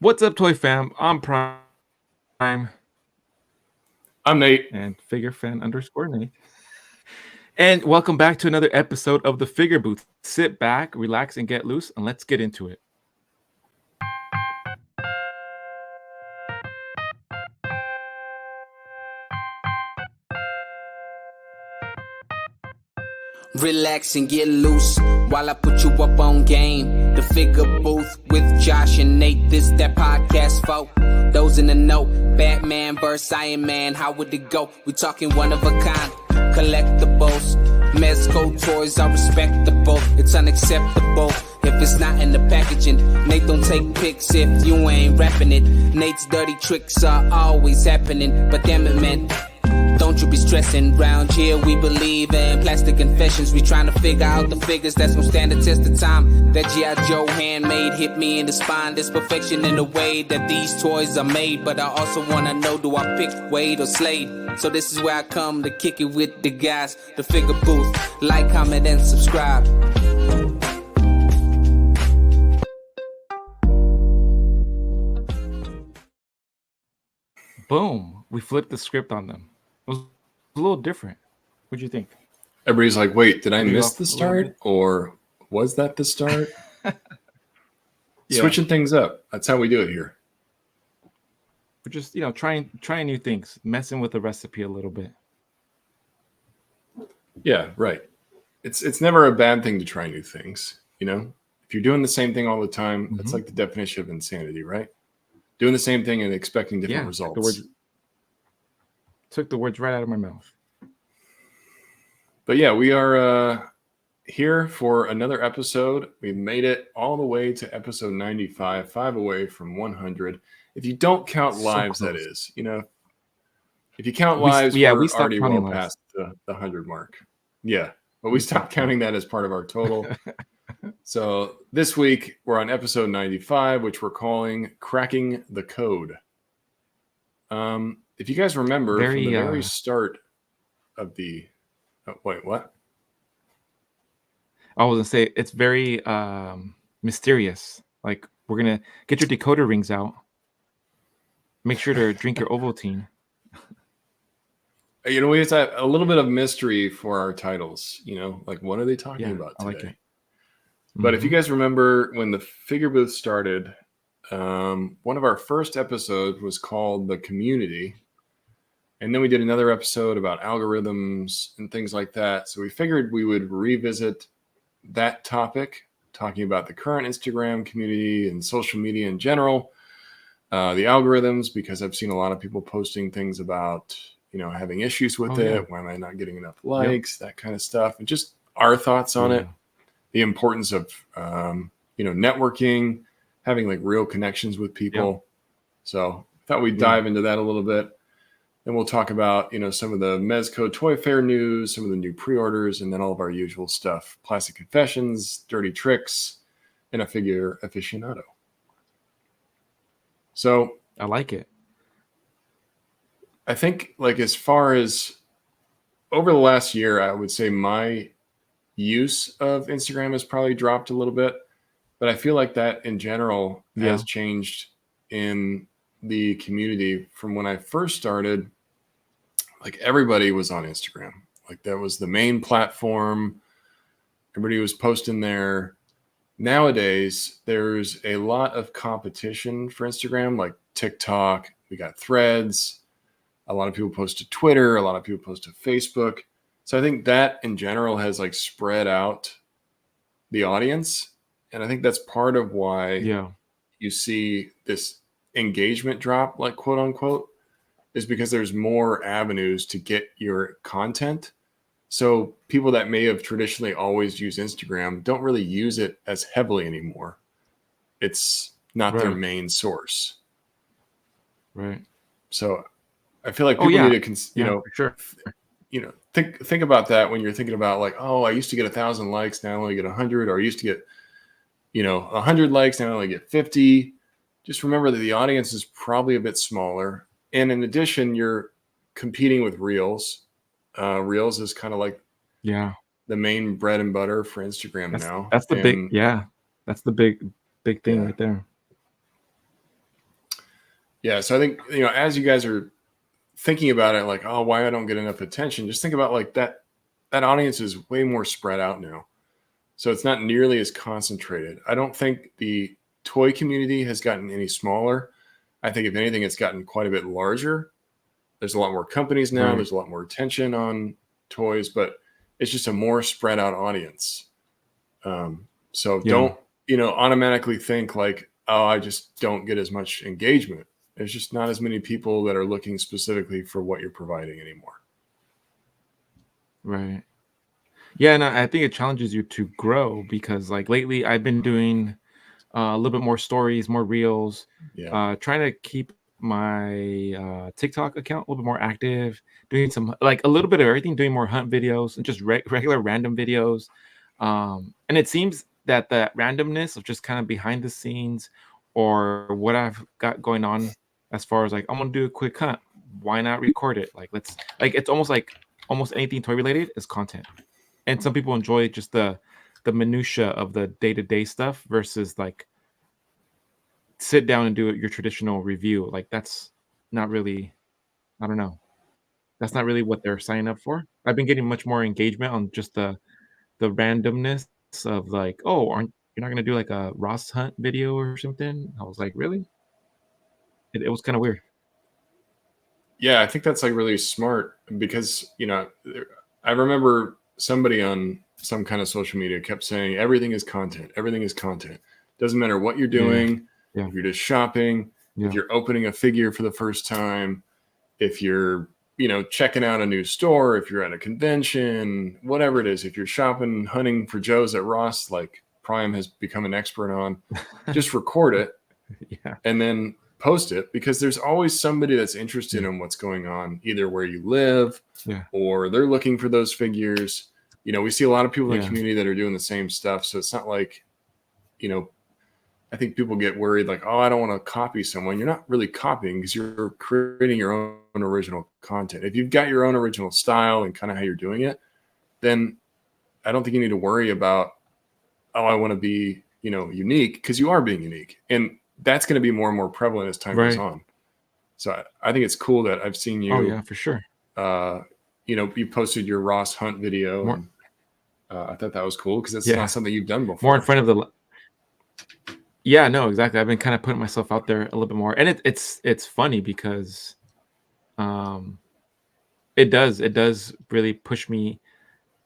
What's up, Toy Fam? I'm Prime I'm Nate. and Figure Fan _ Nate. And welcome back to another episode of the Figure Booth. Sit back, relax, and get loose, and let's get into it. Relax and get loose while I put you up on game. The Figure Booth with Josh and Nate. This that podcast folk. Those in the know. Batman vs Iron Man. How would it go? We talking one of a kind. Collectibles. Mezco toys are respectable. It's unacceptable if it's not in the packaging. Nate don't take pics if you ain't rapping it. Nate's dirty tricks are always happening. But damn it, man. Don't you be stressing. Round here we believe in plastic confessions. We trying to figure out the figures that's gonna stand the test of time. That G.I. Joe handmade hit me in the spine. There's perfection in the way that these toys are made. But I also wanna know, do I pick Wade or Slade? So this is where I come to kick it with the guys. The Figure Booth. Like, comment, and subscribe. Boom. We flipped the script on them. It was a little different. What'd you think? Everybody's like, wait, did I Maybe miss off the a little start? bit. Or was that the start? Yeah. Switching things up. That's how we do it here. We're just, trying new things, messing with the recipe a little bit. Yeah, right. It's never a bad thing to try new things, you know? If you're doing the same thing all the time, that's like the definition of insanity, right? Doing the same thing and expecting different results. Took the words right out of my mouth. But yeah, we are here for another episode. We made it all the way to episode 95, 5 away from 100. If you don't count So lives, that close. is, if you count We lives, stopped we're already counting well lives. past the 100 mark. Yeah, but we stopped counting that as part of our total. So this week we're on episode 95, which we're calling Cracking the Code. If you guys remember from the very start of the wait, what? I was gonna say it's very mysterious. Like, we're gonna get your decoder rings out. Make sure to drink your Ovaltine. We just have a little bit of mystery for our titles. Like, what are they talking about today? I like it. But if you guys remember when the Figure Booth started, one of our first episodes was called The Community. And then we did another episode about algorithms and things like that. So we figured we would revisit that topic, talking about the current Instagram community and social media in general, the algorithms, because I've seen a lot of people posting things about, having issues with it. Why am I not getting enough likes? That kind of stuff. And just our thoughts on it. The importance of, networking, having like real connections with people. So I thought we'd dive into that a little bit. Then we'll talk about, some of the Mezco Toy Fair news, some of the new pre-orders, and then all of our usual stuff. Plastic confessions, dirty tricks, and a figure aficionado. So I like it. I think, like, as far as over the last year, I would say my use of Instagram has probably dropped a little bit, but I feel like that in general has changed in the community. From when I first started, like, everybody was on Instagram. Like, that was the main platform. Everybody was posting there. Nowadays, there's a lot of competition for Instagram, like TikTok. We got Threads. A lot of people post to Twitter. A lot of people post to Facebook. So I think that in general has like spread out the audience. And I think that's part of why you see this engagement drop, like, quote unquote, is because there's more avenues to get your content. So people that may have traditionally always used Instagram don't really use it as heavily anymore. It's not their main source. Right. So I feel like people need to, for sure. Think about that when you're thinking about, like, oh, I used to get 1,000 likes, now I only get 100, or I used to get, 100 likes, now I only get 50. Just remember that the audience is probably a bit smaller. And in addition, you're competing with Reels. Reels is kind of like the main bread and butter for Instagram now. That's the big, that's the big thing right there. Yeah. So I think, as you guys are thinking about it, like, oh, why I don't get enough attention, just think about like that audience is way more spread out now. So it's not nearly as concentrated. I don't think the toy community has gotten any smaller. I think if anything, it's gotten quite a bit larger. There's a lot more companies now. Right. There's a lot more attention on toys, but it's just a more spread out audience. So Yeah. don't, automatically think like, oh, I just don't get as much engagement. There's just not as many people that are looking specifically for what you're providing anymore. Right. Yeah, and I think it challenges you to grow because like lately I've been doing a little bit more stories, more reels, Yeah. trying to keep my TikTok account a little bit more active, doing some like a little bit of everything, doing more hunt videos and just regular random videos. And it seems that the randomness of just kind of behind the scenes or what I've got going on as far as like I'm gonna do a quick hunt, why not record it? Like it's almost like almost anything toy related is content. And some people enjoy just the minutia of the day-to-day stuff versus like sit down and do your traditional review. Like that's not really, I don't know. That's not really what they're signing up for. I've been getting much more engagement on just the randomness of like, oh, aren't you're not gonna do like a Ross Hunt video or something? I was like, really? It was kind of weird. Yeah, I think that's like really smart because, I remember somebody on some kind of social media kept saying everything is content. Everything is content. Doesn't matter what you're Yeah. doing. Yeah. If you're just shopping, Yeah. if you're opening a figure for the first time, if you're, checking out a new store, if you're at a convention, whatever it is, if you're shopping, hunting for Joe's at Ross, like Prime has become an expert on, just record it Yeah. and then post it because there's always somebody that's interested in what's going on, either where you live Yeah. or they're looking for those figures. We see a lot of people in the Yeah. community that are doing the same stuff. So it's not like, I think people get worried like, oh, I don't want to copy someone. You're not really copying because you're creating your own original content. If you've got your own original style and kind of how you're doing it, then I don't think you need to worry about, oh, I want to be, unique because you are being unique. And that's going to be more and more prevalent as time goes Right. on. So I think it's cool that I've seen you, Oh yeah, for sure. you posted your Ross Hunt video. More- And I thought that was cool because it's Yeah. not something you've done before. More in front of the Yeah, no, exactly. I've been kind of putting myself out there a little bit more. And it's funny because um it does really push me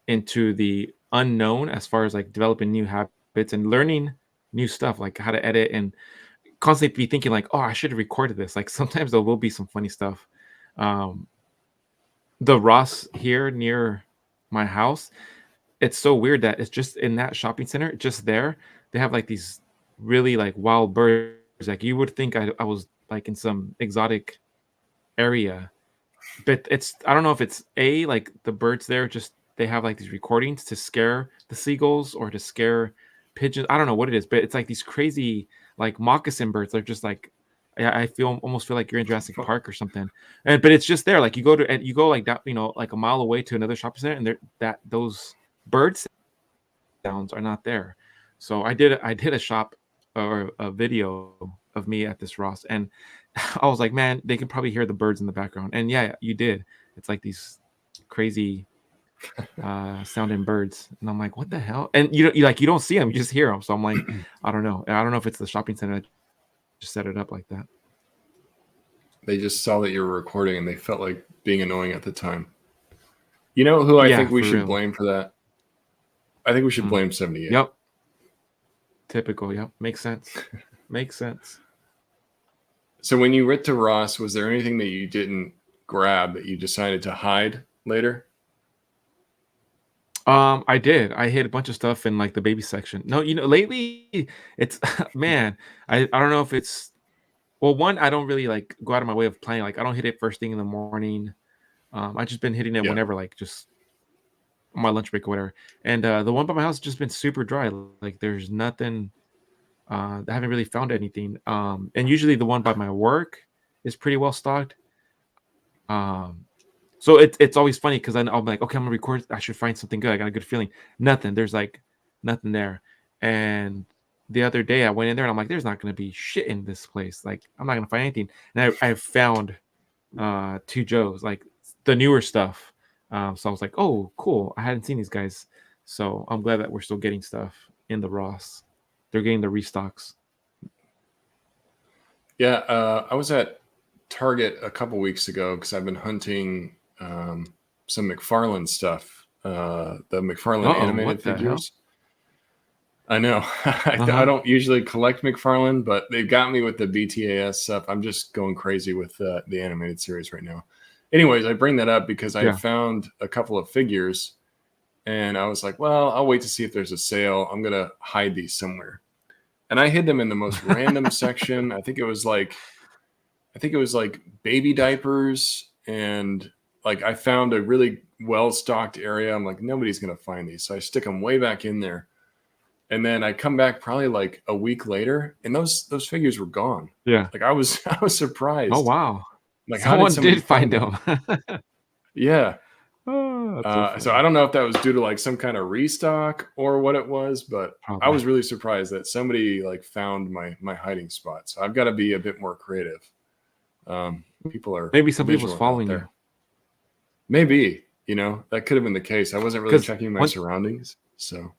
into the unknown as far as like developing new habits and learning new stuff like how to edit and constantly be thinking like, oh, I should have recorded this. Like sometimes there will be some funny stuff. Um the Ross here near my house, it's so weird that it's just in that shopping center, just there, they have like these really like wild birds. Like you would think I was like in some exotic area, but it's I don't know if it's like the birds there just they have like these recordings to scare the seagulls or to scare pigeons. I don't know what it is, but it's like these crazy like moccasin birds. They're just like I feel almost feel like you're in Jurassic Park or something. And but it's just there. Like you go to and you go like that, like a mile away to another shopping center, and those birds sounds are not there. So I did a shop or a video of me at this Ross, and I was like, man, they can probably hear the birds in the background. And yeah, you did. It's like these crazy sounding birds, and I'm like, what the hell? And you don't see them, you just hear them. So I'm like, I don't know if it's the shopping center that just set it up like that. They just saw that you were recording and they felt like being annoying at the time. You know who I Yeah, think we for should real. blame for that? I think we should blame 78. Yep. Typical. Yep. Makes sense. Makes sense. So when you went to Ross, was there anything that you didn't grab that you decided to hide later? I did. I hid a bunch of stuff in like the baby section. No, lately it's man, I don't know if it's well, one, I don't really like go out of my way of playing. Like I don't hit it first thing in the morning. I just been hitting it Yeah. whenever, like just on my lunch break or whatever. And the one by my house has just been super dry. Like there's nothing. I haven't really found anything. And usually the one by my work is pretty well stocked. So it's always funny because I'm like, okay, I'm gonna record. I should find something good. I got a good feeling. Nothing. There's like nothing there. And the other day I went in there and I'm like, there's not gonna be shit in this place. Like I'm not gonna find anything. And I found two Joes, like the newer stuff. So I was like, oh, cool. I hadn't seen these guys. So I'm glad that we're still getting stuff in the Ross. They're getting the restocks. Yeah, I was at Target a couple weeks ago because I've been hunting some McFarlane stuff, the McFarlane Uh-oh, animated what the hell? figures. I know. I Uh-huh. don't usually collect McFarlane, but they've got me with the BTAS stuff. I'm just going crazy with the animated series right now. Anyways, I bring that up because I Yeah. found a couple of figures and I was like, well, I'll wait to see if there's a sale. I'm going to hide these somewhere. And I hid them in the most random section. I think it was like baby diapers, and like I found a really well-stocked area. I'm like, nobody's going to find these. So I stick them way back in there. And then I come back probably like a week later and those figures were gone. Yeah. Like I was Oh surprised. wow. Like how did Someone somebody did find them? them. Yeah. Oh, that's so So funny. I don't know if that was due to like some kind of restock or what it was, but I Probably. was really surprised that somebody like found my hiding spot. So I've got to be a bit more creative. People are Maybe somebody was vigilant out following there. you. Maybe, that could have been the case. I wasn't really 'Cause checking my one- surroundings. So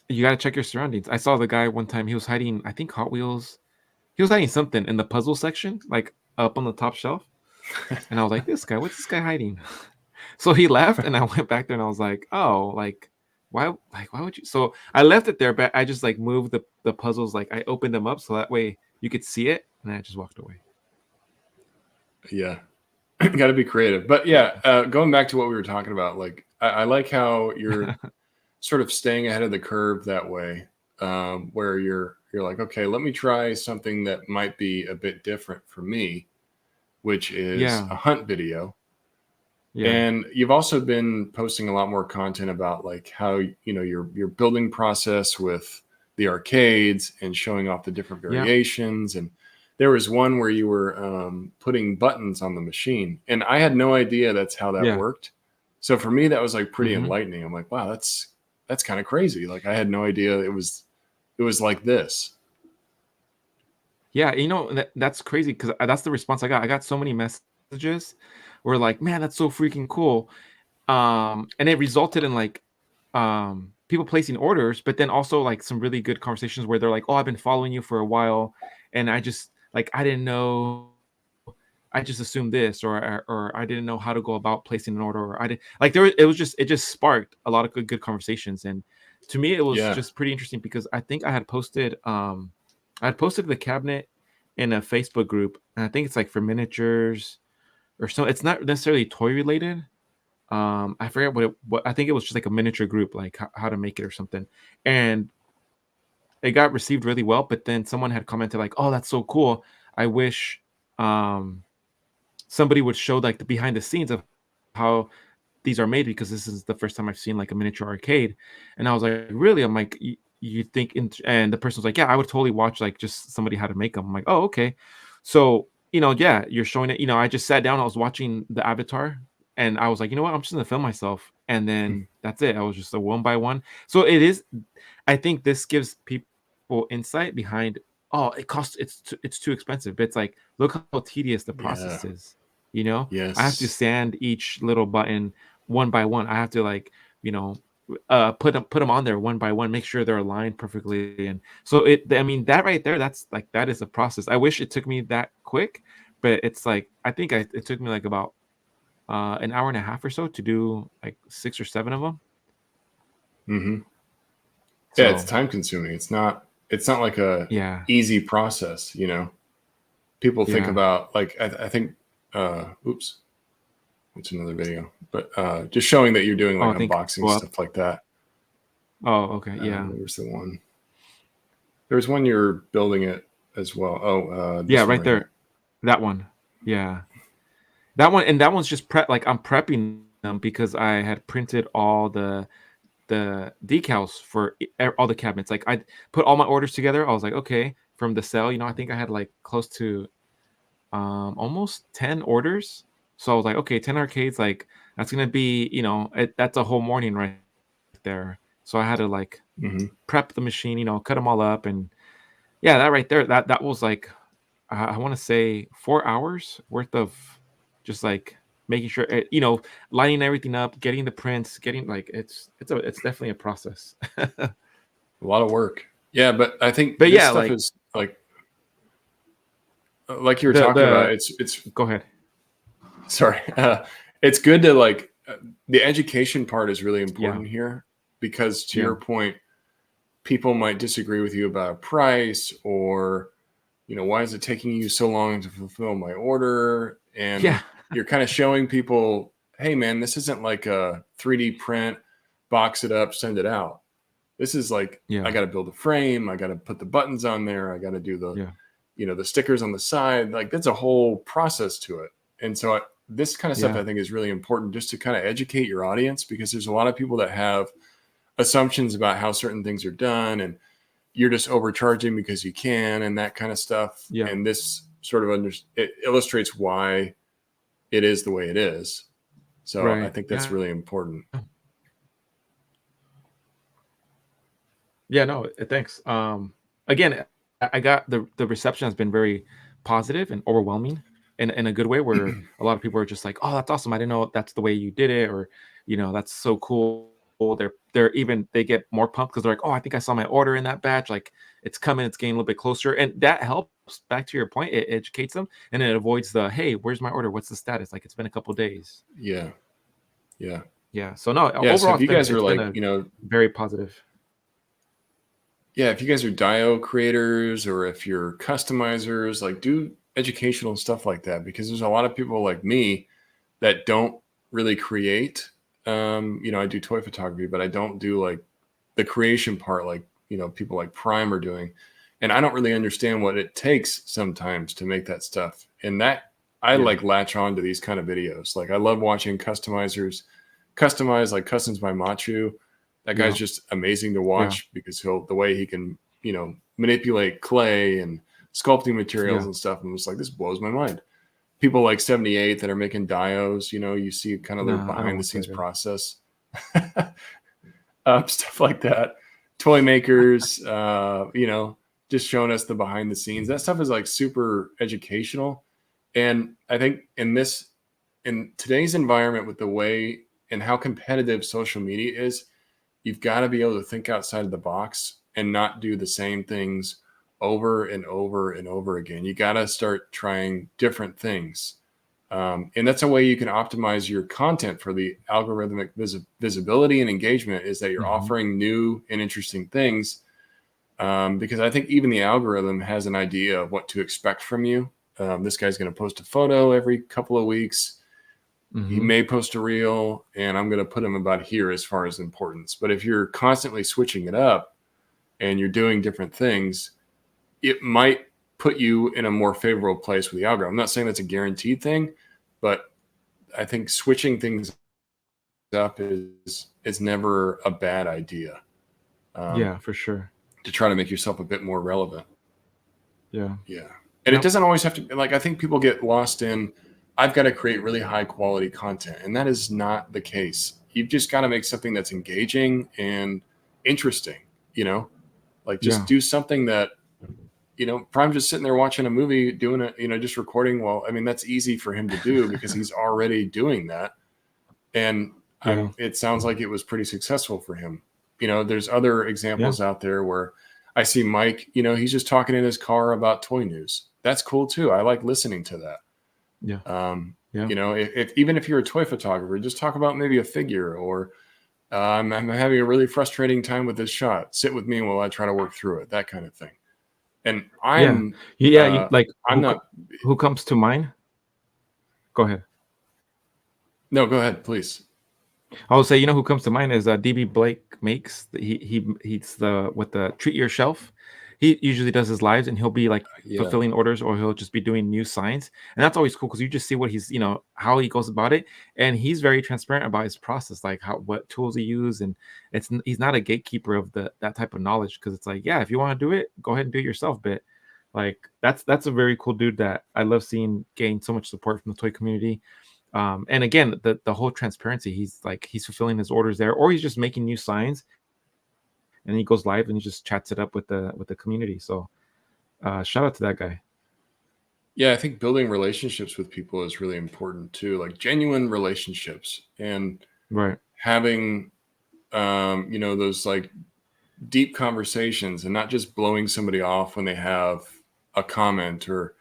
You got to check your surroundings. I saw the guy one time. He was hiding, I think, Hot Wheels. He was hiding something in the puzzle section, like up on the top shelf. And I was like, "This guy, what's this guy hiding?" So he left, and I went back there, and I was like, "Oh, like why would you?" So I left it there, but I just like moved the puzzles. Like I opened them up so that way you could see it, and I just walked away. yeah, got to be creative. But yeah, going back to what we were talking about, like I like how you're sort of staying ahead of the curve that way, where you're like, okay, let me try something that might be a bit different for me, which is Yeah. a hunt video. Yeah. And you've also been posting a lot more content about like how your building process with the arcades and showing off the different variations. And there was one where you were putting buttons on the machine, and I had no idea that's how that worked. So for me, that was like pretty enlightening. I'm like, wow, that's kind of crazy. Like I had no idea it was like this. Yeah, that's crazy because that's the response I got. I got so many messages where like, man, that's so freaking cool. And it resulted in like people placing orders, but then also like some really good conversations where they're like, oh, I've been following you for a while, and I just like I didn't know, I just assumed this, or I didn't know how to go about placing an order, or I didn't like it just sparked a lot of good conversations. And to me it was just pretty interesting because I think I had posted the cabinet in a Facebook group, and I think it's like for miniatures or so. It's not necessarily toy related. I forget what I think it was just like a miniature group, like how to make it or something. And it got received really well, but then someone had commented like, "Oh, that's so cool. I wish somebody would show like the behind the scenes of how these are made, because this is the first time I've seen like a miniature arcade." And I was like, "Really?" I'm like, "You think?" And the person was like, "Yeah, I would totally watch like just somebody how to make them." I'm like, "Oh, okay." So yeah, you're showing it. I just sat down, I was watching the Avatar, and I was like, you know what? I'm just gonna film myself, and then that's it. I was just a one by one. So it is. I think this gives people insight behind. Oh, it costs. It's too expensive. But it's like, look how tedious the process is. Yes. I have to sand each little button one by one. I have to like, put them on there one by one, make sure they're aligned perfectly. And so that right there, that is a process. I wish it took me that quick, but it's like, I think it took me like about an hour and a half or so to do like 6 or 7 of them. Mm-hmm. So, yeah, it's time consuming. It's not like a easy process. People think about like, I think, oops, it's another video, but just showing that you're doing like unboxing stuff like that. Oh, okay. Yeah. Where's the one? There's one you're building it as well. Oh, yeah, right there. Here. That one. Yeah. That one. And that one's just like I'm prepping them because I had printed all the decals for all the cabinets. Like I put all my orders together. I was like, okay, from the sale, I think I had like close to almost 10 orders. So I was like, okay, 10 arcades, like that's gonna be, that's a whole morning right there. So I had to like Hmm. prep the machine, you know, cut them all up, and yeah, that right there, that was like I want to say 4 hours worth of just like making sure you know, lining everything up, getting the prints, getting like it's definitely a process. A lot of work. Yeah, but I think But this yeah, stuff like is like you were the talking about. the It's go ahead. sorry. It's good to like the education part is really Yeah, important here because to yeah, your point, people might disagree with you about a price or why is it taking you so long to fulfill my order? yeah, And you're kind of showing people, hey man, this isn't like a 3D print, box it up, send it out. This is like I yeah, got to build a frame, I got to put the buttons on there, I got to do yeah, the stickers on the side. Like that's a whole process to it. And so this kind of stuff yeah, I think is really important just to kind of educate your audience because there's a lot of people that have assumptions about how certain things are done and you're just overcharging because you can and that kind of stuff. yeah. And this sort of it illustrates why it is the way it is. So I Right. think that's Yeah. really important. Yeah, no, thanks. Again, I got the reception has been very positive and overwhelming in a good way where a lot of people are just like, "Oh, that's awesome. I didn't know that's the way you did it," or, you know, "That's so cool." They're even they get more pumped because they're like, "Oh, I think I saw my order in that batch. Like it's coming, it's getting a little bit closer." And that helps back to your point. It educates them and it avoids the, "Hey, where's my order? What's the status?" Like it's been a couple days. Yeah. Yeah. Yeah. So no, Yeah. So overall if you guys are it's been like, a very positive. yeah, if you guys are dio creators or if you're customizers, like do educational stuff like that because there's a lot of people like me that don't really create. I do toy photography, but I don't do like the creation part like, people like Prime are doing. And I don't really understand what it takes sometimes to make that stuff. And that I Yeah. like latch on to these kind of videos. Like I love watching customizers customize like Customs by Machu. That guy's Yeah. just amazing to Yeah. watch because the way he can, manipulate clay and sculpting materials Yeah. and stuff. And it's like, this blows my mind. People like 78 that are making dios, you see kind of their Nah, I don't behind the want scenes that. process. Stuff like that. Toy makers, just showing us the behind the scenes. That stuff is like super educational. And I think in today's environment with the way and how competitive social media is, you've got to be able to think outside of the box and not do the same things over and over and over again. You got to start trying different things. And that's a way you can optimize your content for the algorithmic visibility and engagement is that you're Mhm. offering new and interesting things. Because I think even the algorithm has an idea of what to expect from you. This guy's going to post a photo every couple of weeks. He Mhm. may post a reel and I'm going to put him about here as far as importance. But if you're constantly switching it up and you're doing different things, it might put you in a more favorable place with the algorithm. I'm not saying that's a guaranteed thing, but I think switching things up is never a bad idea Yeah, for sure. to try to make yourself a bit more relevant. Yeah. Yeah. And it No. doesn't always have to like I think people get lost in I've got to create really high quality content and that is not the case. You've just got to make something that's engaging and interesting, like just Yeah. do something that Prime just sitting there watching a movie doing it, just recording. Well, I mean, that's easy for him to do because he's already doing that. And Yeah. it sounds like it was pretty successful for him. There's other Yeah. examples out there where I see Mike, he's just talking in his car about toy news. That's cool too. I like listening to that. Yeah. Yeah. If even if you're a toy photographer, just talk about maybe a figure or I'm having a really frustrating time with this shot. Sit with me while I try to work through it, that kind of thing. And Yeah. Yeah, like I'm not, who comes to mind? Go ahead. no, go ahead, please. I would say, you know, who comes to mind is DB Blake makes. He's the with the Treat Your Shelf. He usually does his lives and he'll be like Yeah. fulfilling orders or he'll just be doing new signs. And that's always cool because you just see what he's, you know, how he goes about it. And he's very transparent about his process, like what tools he use. And he's not a gatekeeper of that type of knowledge because it's like, yeah, if you want to do it, go ahead and do it yourself. But like that's a very cool dude that I love seeing gain so much support from the toy community. And again, the whole transparency, he's fulfilling his orders there, or he's just making new signs and he goes live and he just chats it up with the community. So shout out to that guy. Yeah, I think building relationships with people is really important too, like genuine relationships, and Right. having those like deep conversations, and not just blowing somebody off when they have a comment, or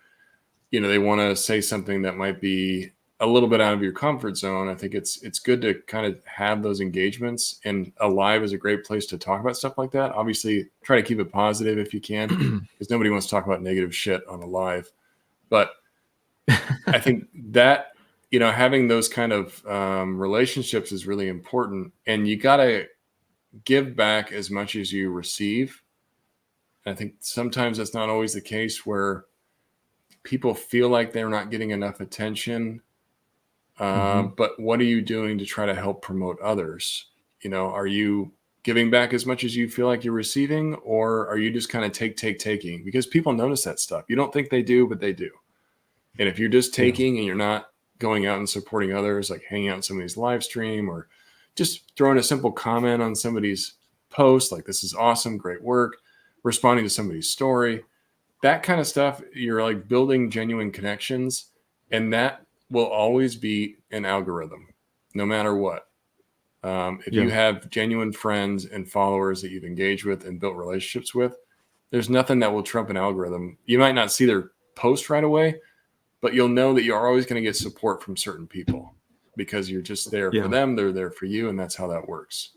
they want to say something that might be a little bit out of your comfort zone. I think it's good to kind of have those engagements, and a live is a great place to talk about stuff like that. Obviously, try to keep it positive if you can, because nobody wants to talk about negative shit on a live. But I think that having those kind of relationships is really important, and you got to give back as much as you receive. And I think sometimes that's not always the case, where people feel like they're not getting enough attention. But what are you doing to try to help promote others? Are you giving back as much as you feel like you're receiving, or are you just kind of taking? Because people notice that stuff. You don't think they do, but they do. And if you're just taking and you're not going out and supporting others, like hanging out in somebody's live stream, or just throwing a simple comment on somebody's post, like, this is awesome, great work, responding to somebody's story, that kind of stuff, you're like building genuine connections, and that will always be an algorithm, no matter what. If you have genuine friends and followers that you've engaged with and built relationships with, there's nothing that will trump an algorithm. You might not see their post right away, but you'll know that you're always going to get support from certain people, because you're just there for them. They're there for you. And that's how that works.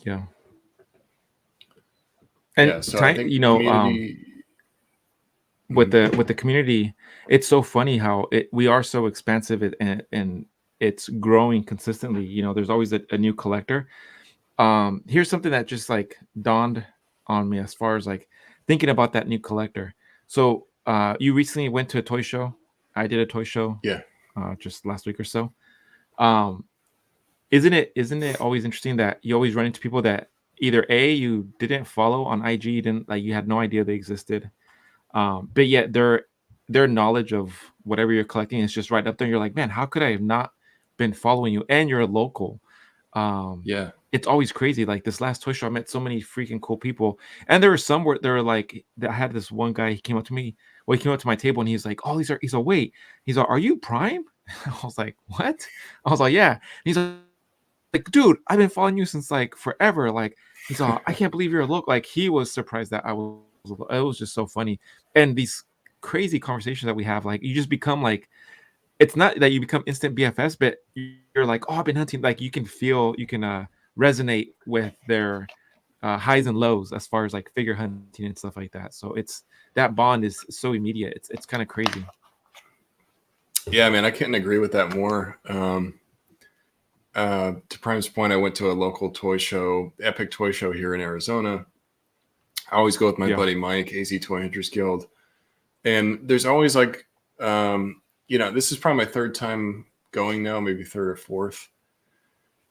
Yeah. And so I think with the community, it's so funny how we are so expansive, and it's growing consistently. There's always a new collector. Here's something that just like dawned on me as far as like thinking about that new collector. So you recently went to a toy show. I did a toy show just last week or so. Isn't it always interesting that you always run into people that either you didn't follow on IG, you had no idea they existed, but yet their knowledge of whatever you're collecting is just right up there. You're like, man, how could I have not been following you? And you're a local. It's always crazy. Like this last toy show, I met so many freaking cool people, and there were some where they were like, I had this one guy. He came up to me. Well, he came up to my table, and he's like, "Oh, these are." He's like, "Wait." He's like, "Are you Prime?" I was like, "What?" I was like, "Yeah." He's like, "Dude, I've been following you since like forever." Like, he's like, "I can't believe you're a local." Like, he was surprised that I was. It was just so funny, and these crazy conversations that we have, like, you just become like. It's not that you become instant BFS, but you're like, "Oh, I've been hunting." Like, you can resonate with their highs and lows as far as like figure hunting and stuff like that. So that bond is so immediate. It's kind of crazy. Yeah, man, I couldn't agree with that more. To Prime's point, I went to a local toy show, Epic Toy Show here in Arizona. I always go with my buddy Mike, AZ Toy Hunters Guild, and there's always like, this is probably my third time going now, maybe third or fourth.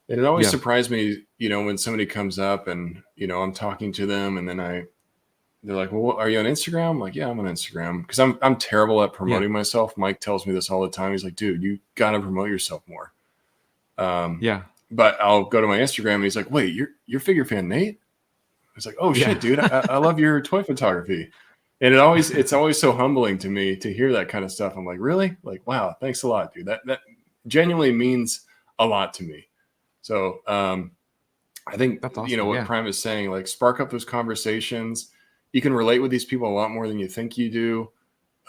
And it always surprised me, when somebody comes up and, I'm talking to them, and then they're like, "Well, are you on Instagram?" I'm like, "Yeah, I'm on Instagram." Because I'm terrible at promoting myself. Mike tells me this all the time. He's like, "Dude, you got to promote yourself more." But I'll go to my Instagram, and he's like, "Wait, you're Figure Fan Nate?" I was like, "Oh shit, dude, I love your toy photography." And it's always so humbling to me to hear that kind of stuff. I'm like, "Really? Like, wow, thanks a lot, dude. That genuinely means a lot to me." So I think that's awesome. What Prime is saying, like, spark up those conversations. You can relate with these people a lot more than you think you do.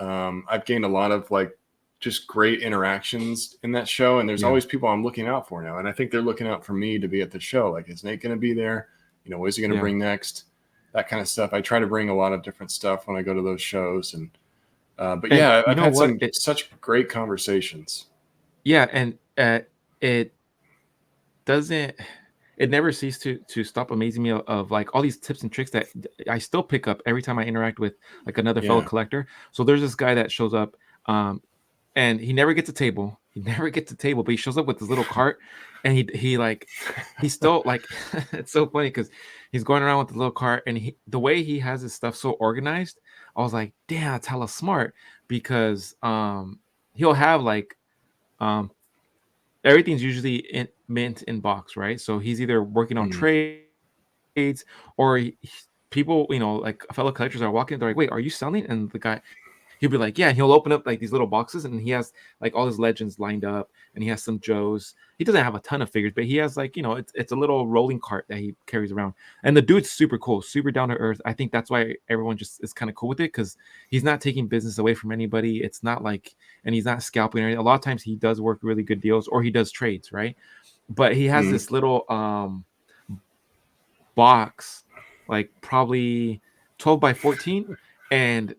I've gained a lot of like just great interactions in that show, and there's always people I'm looking out for now, and I think they're looking out for me to be at the show. Like, is Nate going to be there? What is he going to bring next? That kind of stuff. I try to bring a lot of different stuff when I go to those shows, and I've had such great conversations. Yeah, and it never ceased to stop amazing me of like all these tips and tricks that I still pick up every time I interact with like another fellow collector. So there's this guy that shows up, and he never gets a table. But he shows up with his little cart, and he's still like, it's so funny because he's going around with the little cart, and the way he has his stuff so organized, I was like, damn, that's hella smart, because he'll have like everything's usually mint in box, right? So he's either working on trade or people, like fellow collectors are walking, they're like, wait, are you selling? And the guy, he'll be like, yeah, and he'll open up like these little boxes, and he has like all his legends lined up, and he has some Joes. He doesn't have a ton of figures, but he has like, it's a little rolling cart that he carries around. And the dude's super cool, super down to earth. I think that's why everyone just is kind of cool with it, because he's not taking business away from anybody. It's not like, and he's not scalping or anything. A lot of times he does work really good deals, or he does trades, right? But he has this little box, like probably 12 by 14, and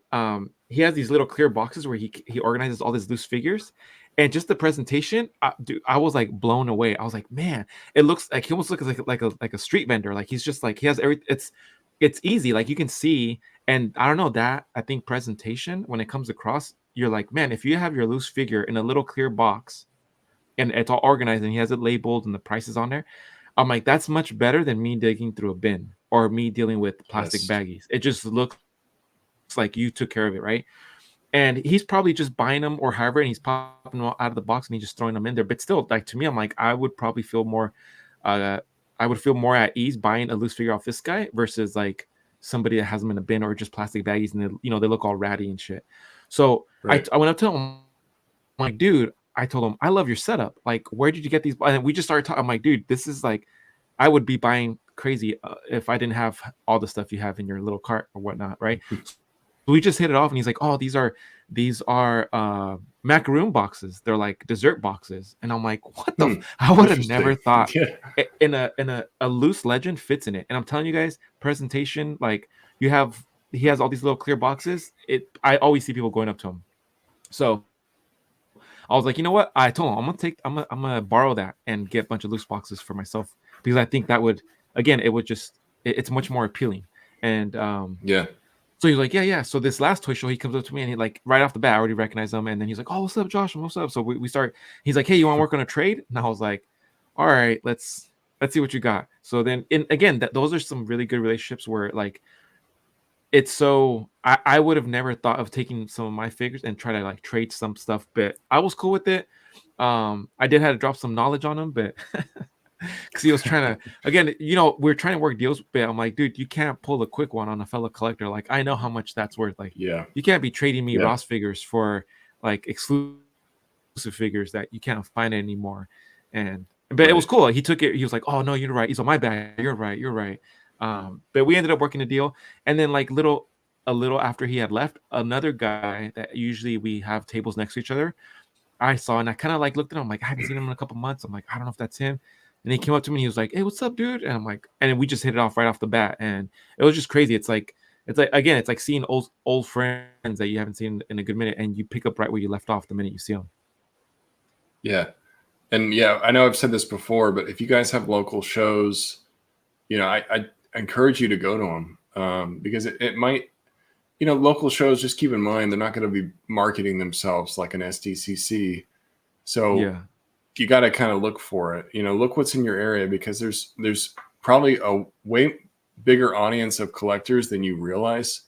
he has these little clear boxes where he organizes all these loose figures. And just the presentation, dude, I was like blown away. I was like, man, it looks like he almost looks like a street vendor. Like he's just like, he has it's easy, like you can see. And I don't know, that I think presentation, when it comes across, you're like, man, if you have your loose figure in a little clear box and it's all organized and he has it labeled and the prices on there, I'm like, that's much better than me digging through a bin or me dealing with plastic baggies. It just looks like you took care of it, right? And he's probably just buying them or however, and he's popping them out of the box and he's just throwing them in there. But still, like, to me, I'm like, I would probably feel more at ease buying a loose figure off this guy versus like somebody that has them in a bin or just plastic baggies, and they look all ratty and shit. So right. I went up to him, I'm like, dude, I told him, I love your setup. Like, where did you get these? And we just started talking. I'm like, dude, this is like, I would be buying crazy if I didn't have all the stuff you have in your little cart or whatnot, right? We just hit it off, and he's like, "Oh, these are macaroon boxes. They're like dessert boxes." And I'm like, "What the? I would have never thought in a loose legend fits in it." And I'm telling you guys, presentation, like he has all these little clear boxes. I always see people going up to him. So I was like, you know what? I told him I'm gonna borrow that and get a bunch of loose boxes for myself, because I think that would, again, it's much more appealing. And so he's like, yeah. So this last toy show, he comes up to me and he, like, right off the bat, I already recognize him. And then he's like, oh, what's up, Josh? What's up? So we start. He's like, hey, you want to work on a trade? And I was like, all right, let's see what you got. So then, those are some really good relationships where, like, it's so I would have never thought of taking some of my figures and try to like trade some stuff, but I was cool with it. I did have to drop some knowledge on him, but because he was trying to, again, we're trying to work deals, but I'm like, dude, you can't pull a quick one on a fellow collector. Like, I know how much that's worth. Like, you can't be trading me Ross figures for like exclusive figures that you can't find anymore. But it was cool. Like, he took it. He was like, oh no, you're right. He's on my bad. You're right. But we ended up working a deal. And then like a little after he had left, another guy that usually we have tables next to each other, I saw, and I kind of like looked at him. I'm like, I haven't seen him in a couple months. I'm like, I don't know if that's him. And he came up to me and he was like, hey, what's up, dude? And I'm like, and we just hit it off right off the bat. And it was just crazy. It's like again, it's like seeing old friends that you haven't seen in a good minute, and you pick up right where you left off the minute you see them. Yeah. And yeah, I know I've said this before, but if you guys have local shows, I encourage you to go to them, because it might, local shows, just keep in mind, they're not going to be marketing themselves like an SDCC. So you got to kind of look for it, look what's in your area, because there's probably a way bigger audience of collectors than you realize,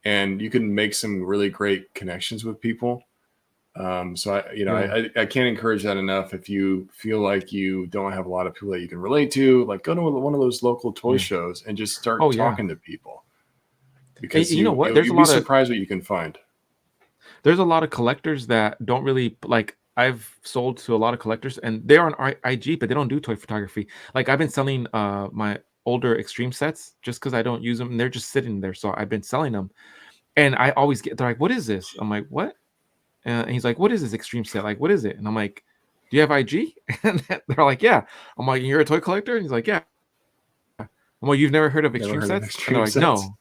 and you can make some really great connections with people. So I can't encourage that enough. If you feel like you don't have a lot of people that you can relate to, like, go to one of those local toy shows and just start talking to people, because you know what? There's you'll be surprised what you can find. There's a lot of collectors that don't really like. I've sold to a lot of collectors, and they're on IG, but they don't do toy photography. Like, I've been selling my older extreme sets just because I don't use them, and they're just sitting there. So I've been selling them, and I always they're like, "What is this?" I'm like, "What?" And he's like, what is this extreme set? Like, what is it? And I'm like, do you have IG? And they're like, yeah. I'm like, you're a toy collector? And he's like, yeah. I'm like, you've never heard of extreme sets? And they're like, no,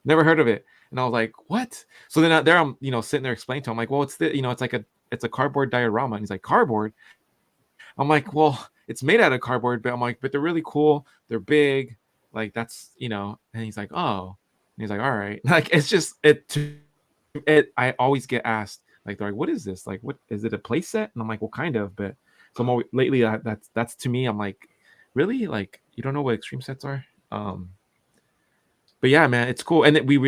never heard of it. And I was like, what? So then out there, I'm, sitting there explaining to him, like, well, it's it's a cardboard diorama. And he's like, cardboard? I'm like, well, it's made out of cardboard, but I'm like, but they're really cool. They're big. Like, that's, and he's like, oh. And he's like, all right. Like, it's just, I always get asked, like, they're like, what is this? Like, what is it, a play set? And I'm like, well, kind of. But so I'm always, lately, that's to me, I'm like, really? Like, you don't know what extreme sets are? But yeah, man, it's cool. And we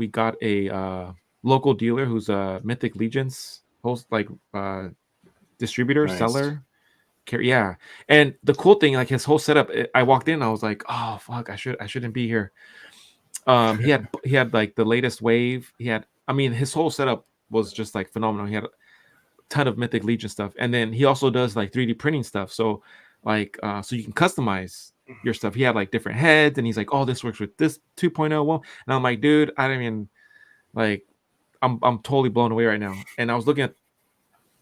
got a local dealer who's a Mythic Legions host, like, distributor, seller. Yeah. And the cool thing, like his whole setup, I walked in, I was like, oh fuck, I shouldn't be here. He had like the latest wave. I mean, his whole setup was just like phenomenal. He had a ton of Mythic Legion stuff, and then he also does like 3D printing stuff. So like, so you can customize your stuff. He had like different heads, and he's like, oh, this works with this 2.0 one, and I'm like, dude, I don't even like. I'm totally blown away right now. And I was looking at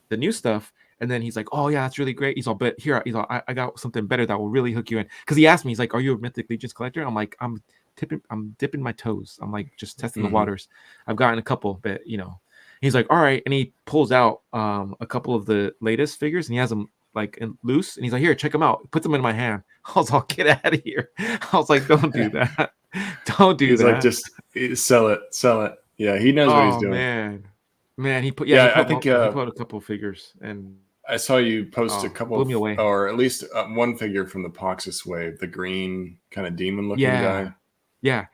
the new stuff, and then he's like, "Oh yeah, that's really great." He's all, "But here, he's all, I got something better that will really hook you in." Because he asked me, he's like, "Are you a Mythic Legions collector?" I'm like, I'm dipping my toes. I'm like just testing the waters. I've gotten a couple, but you know, he's like, "All right," and he pulls out a couple of the latest figures, and he has them like loose, and he's like, "Here, check them out." He puts them in my hand. I was all, "Get out of here!" I was like, "Don't do that. Don't do He's that." like, just sell it. Yeah, he knows what he's Oh doing. man, he put I think he put a couple of figures, and I saw you post a couple blew me away. or at least one figure from the Poxus wave, the green kind of demon looking Yeah, guy. yeah.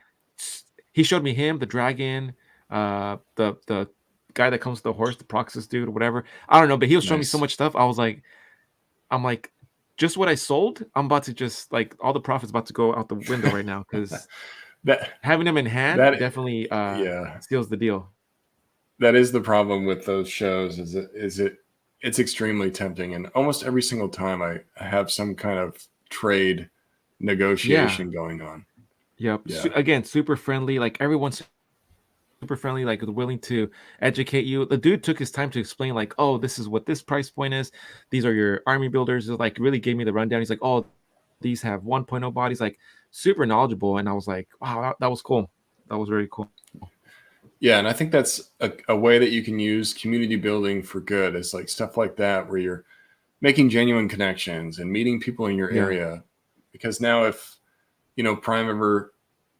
He showed me him, the dragon, the guy that comes with the horse, the Proxus dude, or whatever. I don't know, but he was showing me so Nice. much stuff. I'm like, just what I sold. I'm about to just like all the profits about to go out the window right now because That having them in hand that definitely yeah, seals the deal. that is the problem with those shows. It's extremely tempting, and almost every single time I have some kind of trade negotiation going on. Yep. Yeah. Again, super friendly. Like everyone's super friendly, like willing to educate you. The dude took his time to explain, like, oh, this is what this price point is. These are your army builders. It, like, really gave me the rundown. He's like, oh, these have 1.0 bodies, like super knowledgeable. And I was like, wow, that was cool. That was very cool. Yeah, and I think that's a way that you can use community building for good. It's like stuff like that where you're making genuine connections and meeting people in your area. Because now if, Prime ever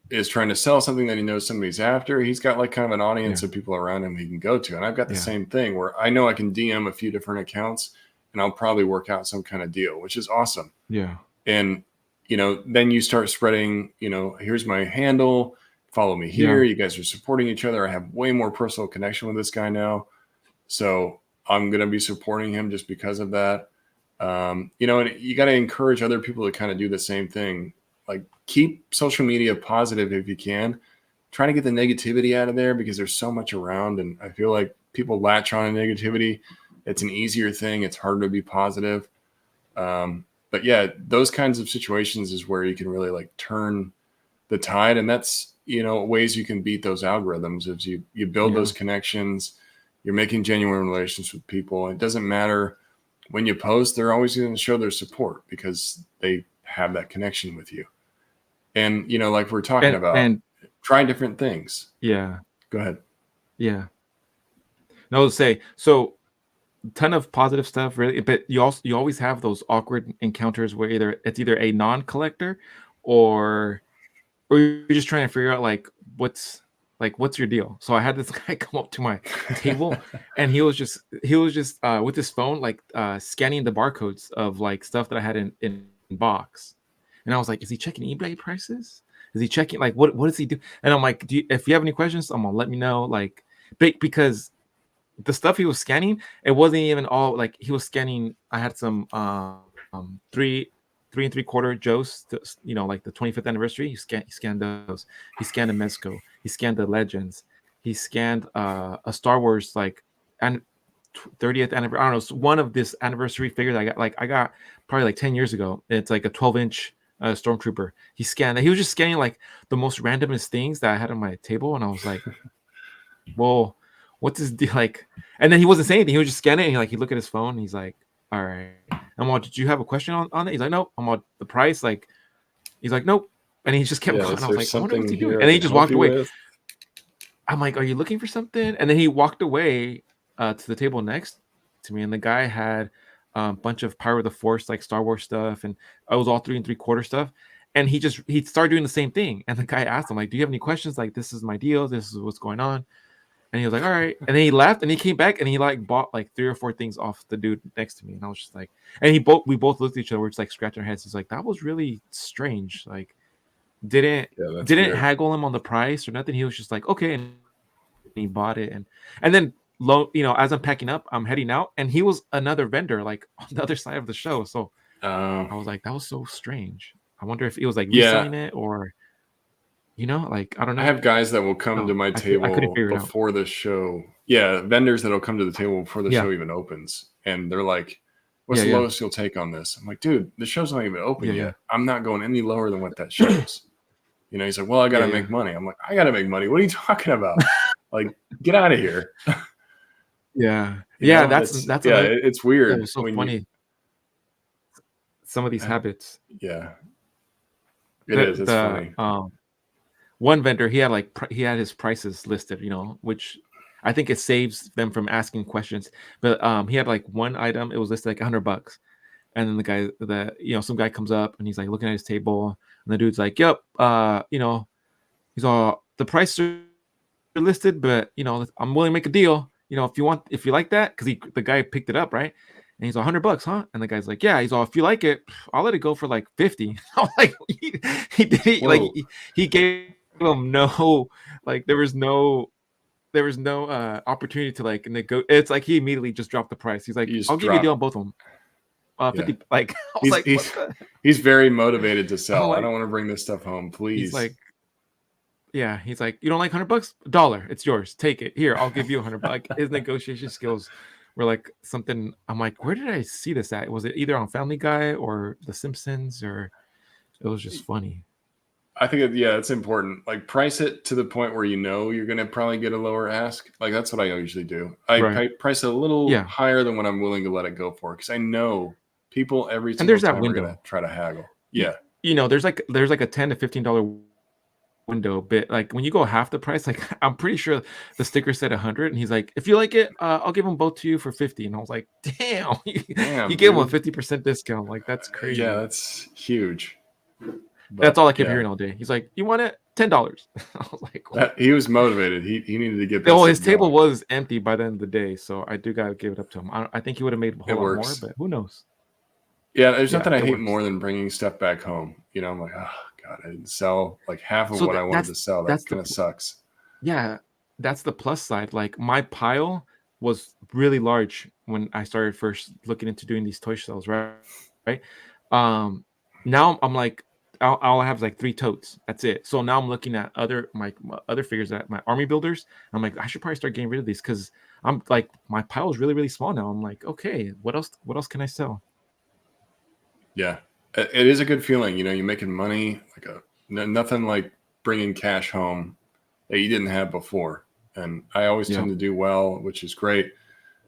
is trying to sell something that he knows somebody's after, he's got like kind of an audience of people around him he can go to. And I've got the same thing where I know I can DM a few different accounts and I'll probably work out some kind of deal, which is awesome. Yeah. And, then you start spreading, here's my handle, follow me here. You guys are supporting each other. I have way more personal connection with this guy now. So I'm going to be supporting him just because of that. And you got to encourage other people to kind of do the same thing. Like keep social media positive if you can. Try to get the negativity out of there because there's so much around. And I feel like people latch on to negativity. It's an easier thing. It's harder to be positive. But yeah, those kinds of situations is where you can really like turn the tide. And that's, ways you can beat those algorithms is you build those connections. You're making genuine relations with people. It doesn't matter when you post, they're always going to show their support because they have that connection with you. And, like we're talking about, trying different things. Yeah. Go ahead. Yeah. No, to say, so ton of positive stuff, really, but you always have those awkward encounters where it's either a non-collector or you're just trying to figure out what's your deal. So I had this guy come up to my table and he was just with his phone scanning the barcodes of like stuff that I had in box. And I was like, is he checking eBay prices? Is he checking what does he do? And I'm like, if you have any questions, I'm gonna let me know. Like because the stuff he was scanning, it wasn't even all like he was scanning. I had some 3 3¾ Joes, like the 25th anniversary. He scanned those. He scanned a Mezco. He scanned the Legends. He scanned a Star Wars and 30th anniversary. I don't know, one of this anniversary figure that I got probably like 10 years ago. It's like a 12-inch Stormtrooper. He scanned that. He was just scanning like the most randomest things that I had on my table, and I was like, well, what's this deal like? And then he wasn't saying anything. He was just scanning. And he looked at his phone. And he's like, all right. I'm like, did you have a question on it? He's like, nope. I'm like, the price. He's like, nope. And he just kept going. I was like, I wonder what's he doing. And then he just walked away. I'm like, are you looking for something? And then he walked away to the table next to me. And the guy had a bunch of Power of the Force, like Star Wars stuff. And it was all 3 3/4 stuff. And he started doing the same thing. And the guy asked him, like, do you have any questions? Like, this is my deal. This is what's going on. And he was like, all right. And then he left and he came back and he bought like 3 or 4 things off the dude next to me. And I was just like, and we both looked at each other. We're just like scratching our heads. He's like, that was really strange. Like, didn't weird. haggle him on the price or nothing. He was just like, okay. And he bought it. And then low, as I'm packing up, I'm heading out, and he was another vendor like on the other side of the show. So I was like, that was so strange. I wonder if it was like Yeah. reselling it or like I don't know. I have guys that will come to my I couldn't table figure it out. before the show. Yeah, vendors that'll come to the table before the Yeah. show even opens, and they're like, "What's Yeah, the yeah. lowest you'll take on this?" I'm like, "Dude, the show's not even open Yeah, yet. yeah. I'm not going any lower than what that shows." He's like, "Well, I got to Yeah, make yeah. money." I'm like, "I got to make money. What are you talking about? Like, get out of here." Yeah. You Yeah, know, that's yeah, another it's that weird was so when funny. Some of these uh, habits. yeah, it is. It's funny. One vendor, he had he had his prices listed, which I think it saves them from asking questions. But he had like one item, it was listed like $100. And then some guy comes up and he's like looking at his table, and the dude's like, "Yep, he's all, the prices are listed, but I'm willing to make a deal. If you like that, because the guy picked it up, right? And he's $100, huh? And the guy's like, yeah. He's all, if you like it, I'll let it go for like 50. I was like, he did it, like Whoa. he gave him no, like there was no opportunity to like negotiate. It's like he immediately just dropped the price. He's like, You just I'll give you a deal drop. on both of them. Yeah. 50. Like I was like, what the? He's very motivated to I'm sell. I like, don't want to bring this stuff home, he's please. like, yeah, he's like, you don't like $100? $1, it's yours. Take it. Here, I'll give you $100. Like his negotiation skills were like something. I'm like, where did I see this at? Was it either on Family Guy or The Simpsons, or it was just funny? I think, it's important. Like, price it to the point where you're going to probably get a lower ask. Like, that's what I usually do. I price it a little higher than what I'm willing to let it go for, because I know people every single there's that time are window. going to try to haggle. Yeah. There's like a $10 to $15 window bit. Like when you go half the price, like I'm pretty sure the sticker said 100, and he's like, if you like it, I'll give them both to you for 50. And I was like, damn, you gave him a 50% discount. Like that's crazy. Yeah, that's huge. But that's all I kept hearing all day. He's like, you want it? $10. I was like, he was motivated. He needed to get. His table was empty by the end of the day, so I do gotta give it up to him. I think he would have made a whole lot more, but who knows? Yeah, there's nothing I hate more than bringing stuff back home. I'm like, oh God, I didn't sell like half of what I wanted to sell. That kind of sucks. Yeah, that's the plus side. Like my pile was really large when I started first looking into doing these toy sales, right? Now I'm like, I'll have like 3 totes. That's it. So now I'm looking at my other figures, at my army builders. I'm like, I should probably start getting rid of these, because I'm like, my pile is really, really small now. I'm like, okay, what else can I sell? Yeah, it is a good feeling. You're making money, nothing like bringing cash home that you didn't have before. And I always tend to do well, which is great.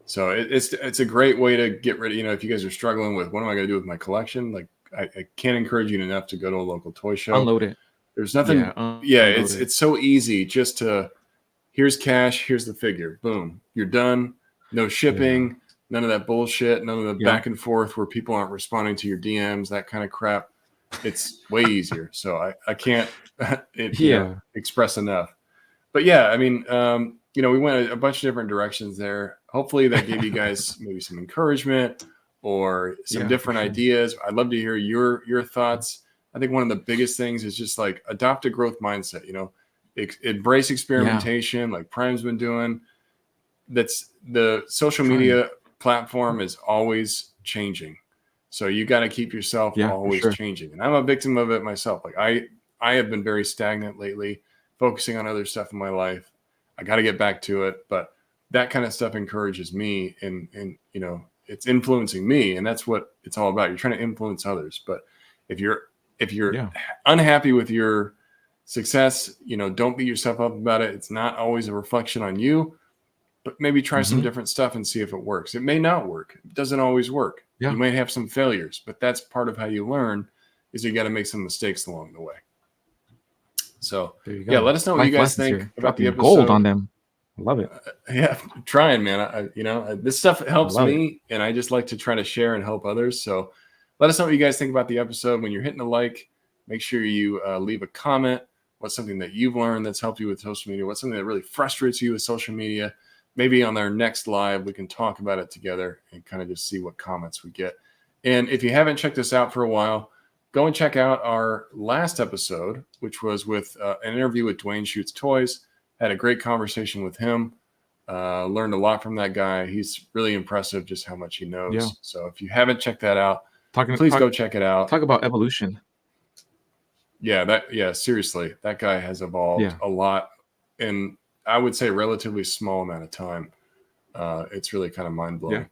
So it's a great way to get rid of, if you guys are struggling with what am I going to do with my collection, like I can't encourage you enough to go to a local toy show. Unload it. There's nothing. It's so easy just to, here's cash, here's the figure, boom, you're done. No shipping. None of that bullshit, none of the back and forth where people aren't responding to your DMs, that kind of crap. It's way easier. So I can't express enough. But yeah, I mean, we went a bunch of different directions there. Hopefully that gave you guys maybe some encouragement or some different ideas. I'd love to hear your thoughts. I think one of the biggest things is just like adopt a growth mindset, embrace experimentation like Prime's been doing. That's the social media platform is always changing, so you got to keep yourself always changing. And I'm a victim of it myself. Like I have been very stagnant lately, focusing on other stuff in my life. I got to get back to it, but that kind of stuff encourages me, and it's influencing me, and that's what it's all about. You're trying to influence others, but if you're unhappy with your success, don't beat yourself up about it. It's not always a reflection on you. But maybe try some different stuff and see if it works. It may not work. It doesn't always work. You might have some failures, but that's part of how you learn, is you got to make some mistakes along the way. So let us know what you guys think about the episode. Gold on them. I love it. Trying, man. This stuff helps me, and I just like to try to share and help others. So let us know what you guys think about the episode. When you're hitting a like, make sure you leave a comment. What's something that you've learned that's helped you with social media? What's something that really frustrates you with social media? Maybe on our next live, we can talk about it together and kind of just see what comments we get. And if you haven't checked us out for a while, go and check out our last episode, which was with an interview with Dwayne Shoots Toys. Had a great conversation with him. Learned a lot from that guy. He's really impressive just how much he knows. Yeah. So if you haven't checked that out, Talk go check it out. Talk about evolution. Yeah, seriously, that guy has evolved a lot in, I would say, relatively small amount of time. It's really kind of mind-blowing. Yeah.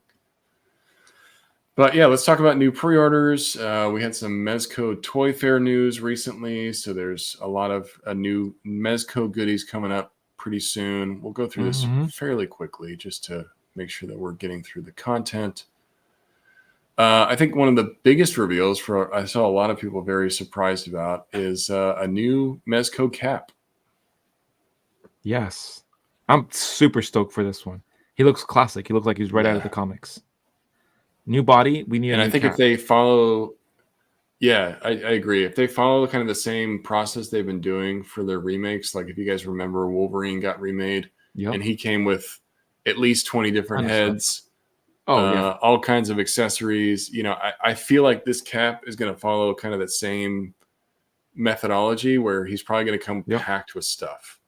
But yeah, let's talk about new pre-orders. We had some Mezco Toy Fair news recently, so there's a lot of new Mezco goodies coming up pretty soon. We'll go through this fairly quickly just to make sure that we're getting through the content. I think one of the biggest reveals I saw a lot of people very surprised about is a new Mezco cap. Yes. I'm super stoked for this one. He looks classic. He looks like he's right out of the comics. New body. We need. And I think cap. If they follow, I agree. If they follow kind of the same process they've been doing for their remakes, like if you guys remember, Wolverine got remade, and he came with at least 20 different heads. All kinds of accessories. I feel like this cap is going to follow kind of the same methodology where he's probably going to come packed with stuff.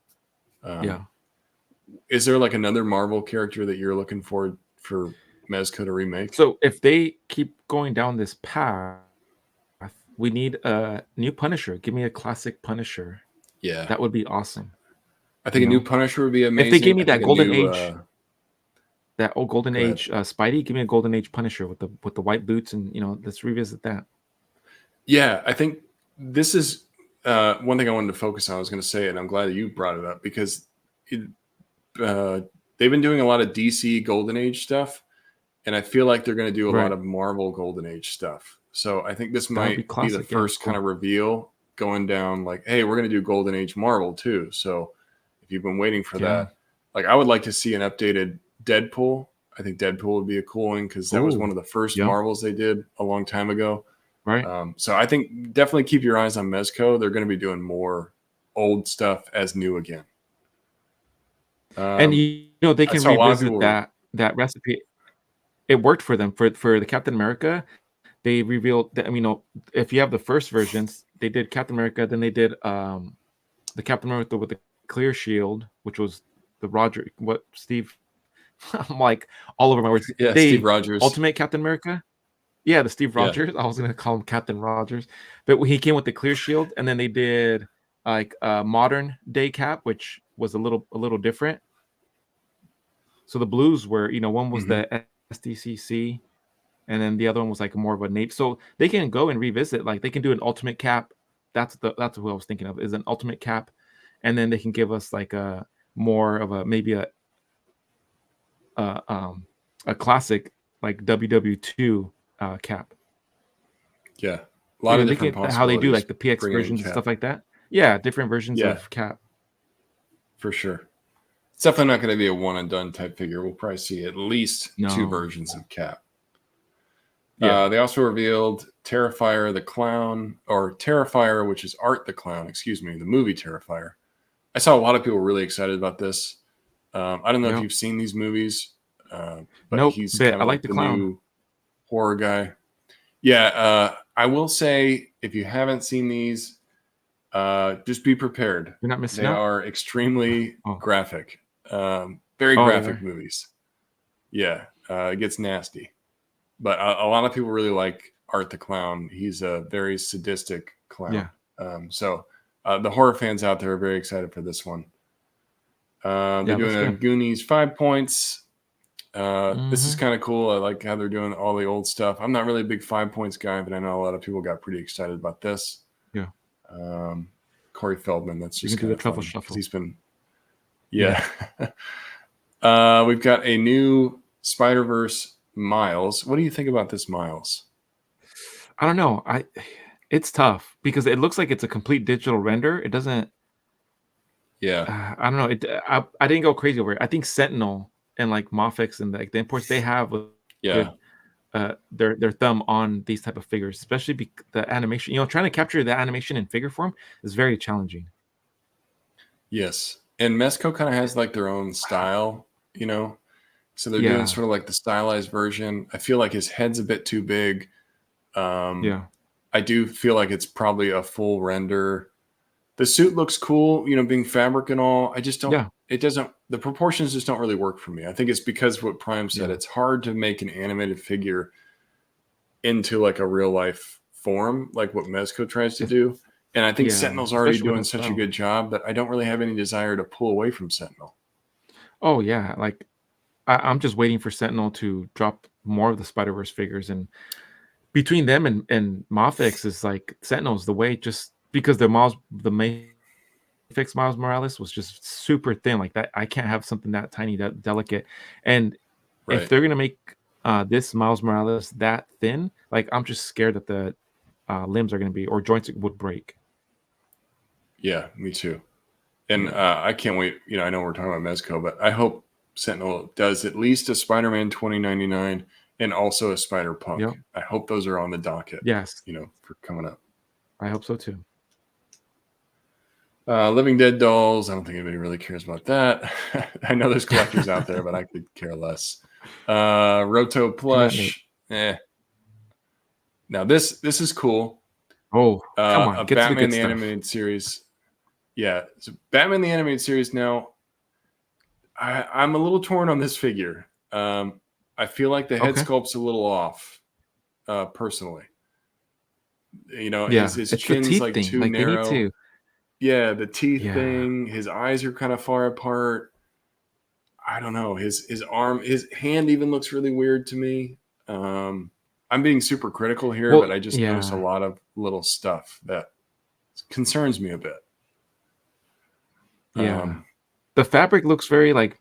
Is there like another Marvel character that you're looking for Mezco to remake? So if they keep going down this path, we need a new Punisher. Give me a classic Punisher. Yeah, that would be awesome. I think a new Punisher would be amazing. If they gave me that golden age. That old golden age Spidey, give me a golden age Punisher with the white boots, and let's revisit that. Yeah, I think this is one thing I wanted to focus on. I was going to say, and I'm glad that you brought it up because they've been doing a lot of DC golden age stuff, and I feel like they're going to do a lot of Marvel golden age stuff. So I think this might be the first kind of reveal going down. Like, hey, we're going to do golden age Marvel too. So if you've been waiting for that, like I would like to see an updated Deadpool. I think Deadpool would be a cool one because that was one of the first Marvels they did a long time ago. Right. So I think definitely keep your eyes on Mezco. They're going to be doing more old stuff as new again. And they can revisit that recipe. It worked for them for the Captain America. They revealed that if you have the first versions, they did Captain America, then they did the Captain America with the clear shield, which was the Steve. I'm like all over my words. Yeah, Steve Rogers. Ultimate Captain America. Yeah, the Steve Rogers. I was gonna call him Captain Rogers, but he came with the clear shield, and then they did like a modern day cap, which was a little different. So the blues were, one was the SDCC, and then the other one was like more of a Navy. So they can go and revisit, like they can do an ultimate cap. That's what I was thinking of, is an ultimate cap, and then they can give us like a more of a maybe a classic like WW2 cap. Yeah, a lot of different possibilities. How they do like the PX versions and stuff like that. Yeah, different versions of cap. For sure. It's definitely not going to be a one and done type figure. We'll probably see at least 2 versions of cap. Yeah. They also revealed Terrifier the Clown, or Terrifier, which is Art the Clown, the movie Terrifier. I saw a lot of people really excited about this. I don't know if you've seen these movies, but he's kind of I like the clown. New horror guy. Yeah, I will say if you haven't seen these, just be prepared. You're not missing out. They out. are extremely graphic, very graphic movies. Yeah, it gets nasty, but a lot of people really like Art the Clown. He's a very sadistic clown. Yeah. So the horror fans out there are very excited for this one. They're doing a Goonies 5 points. This is kind of cool. I like how they're doing all the old stuff. I'm not really a big 5 points guy, but I know a lot of people got pretty excited about this. Yeah. Corey Feldman. That's just kind of truffle shuffle. He's been. Yeah. We've got a new Spider-Verse Miles. What do you think about this Miles? I don't know. It's tough because it looks like it's a complete digital render. It doesn't. Yeah. I don't know. I didn't go crazy over it. I think Sentinel and like Mofex and like the imports, they have their thumb on these type of figures, especially the animation. Trying to capture the animation in figure form is very challenging. Yes, and Mezco kind of has like their own style, so they're doing sort of like the stylized version. I feel like his head's a bit too big. I do feel like it's probably a full render. the suit looks cool, being fabric and all. I just don't. Yeah. It doesn't. The proportions just don't really work for me. I think it's because what Prime said. Yeah. It's hard to make an animated figure into like a real life form, like what Mezco tries to do. And I think Yeah, Sentinel's already especially with doing the such a style. good job that I don't really have any desire to pull away from Sentinel. Oh yeah, like I'm just waiting for Sentinel to drop more of the Spider-Verse figures, and between them and Mafex is like Sentinel's the way, just because the Mafex Miles Morales was just super thin like that. I can't have something that tiny, that delicate, and if Right. they're gonna make this Miles Morales that thin, like I'm just scared that the limbs are gonna be, or joints would break. Yeah, me too. And I can't wait. I know we're talking about Mezco, but I hope Sentinel does at least a Spider-Man 2099 and also a Spider-Punk. Yep. I hope those are on the docket. Yes, For coming up. I hope so too. Living Dead dolls. I don't think anybody really cares about that. I know there's collectors out there, but I could care less. Roto plush. Now this is cool. Oh, come on, A get to the Batman good the stuff. Animated Series. Yeah, so Batman the Animated Series. Now, I'm a little torn on this figure. I feel like the head Okay. sculpt's a little off, personally. Yeah, his it's the chin's teeth like thing. too Like they need narrow. to. Yeah, the teeth Yeah. thing. His eyes are kind of far apart. I don't know. His arm, his hand even looks really weird to me. I'm being super critical here, Well, but I just yeah. notice a lot of little stuff that concerns me a bit. Yeah. The fabric looks very like,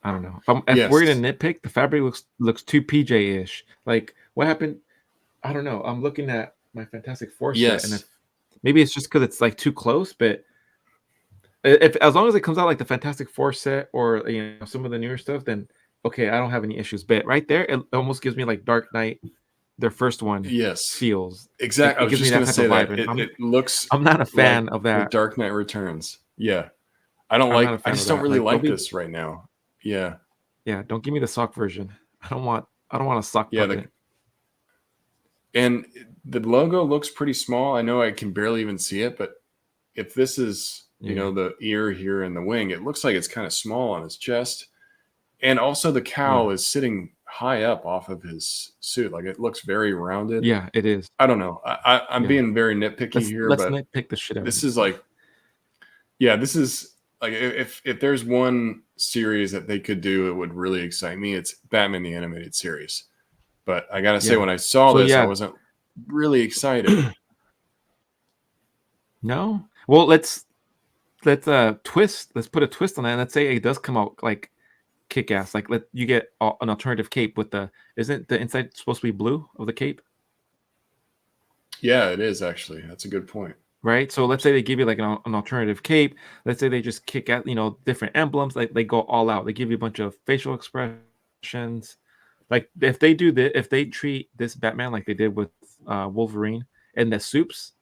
I don't know. If we're Yes. gonna nitpick, the fabric looks too PJ-ish. Like what happened? I don't know. I'm looking at my Fantastic Four set, and Yes. maybe it's just because it's like too close, but if as long as it comes out like the Fantastic Four set or some of the newer stuff, then okay, I don't have any issues. But right there, it almost gives me like Dark Knight, their first one Yes. feels. Exactly. I It was gives me just that going to type say of that. vibe, and It looks I'm not a fan like of The that. Dark Knight Returns. Yeah. I don't I'm not a like, I fan just of don't that. really Like, like this right now. Yeah. yeah, don't give me the sock version. I don't want a sock Yeah. puppet. And the logo looks pretty small. I know I can barely even see it, but if this is, Yeah. the ear here and the wing, it looks like it's kind of small on his chest. And also the cowl is sitting high up off of his suit. Like it looks very rounded. Yeah, it is. I don't know. I'm Yeah. being very nitpicky here, Let's but nitpick the shit out of this it. is like, yeah, this is like, if there's one series that they could do, it would really excite me. It's Batman the Animated Series. But I gotta say, Yeah. when I saw So, this, yeah. I wasn't really excited. No? Well, let's twist. Let's put a twist on that. And let's say it does come out like kick ass. Like you get an alternative cape with isn't the inside supposed to be blue of the cape? Yeah, it is actually. That's a good point. Right? So let's say they give you like an alternative cape. Let's say they just kick out, different emblems. Like they go all out. They give you a bunch of facial expressions. Like if they treat this Batman like they did with Wolverine and the soups,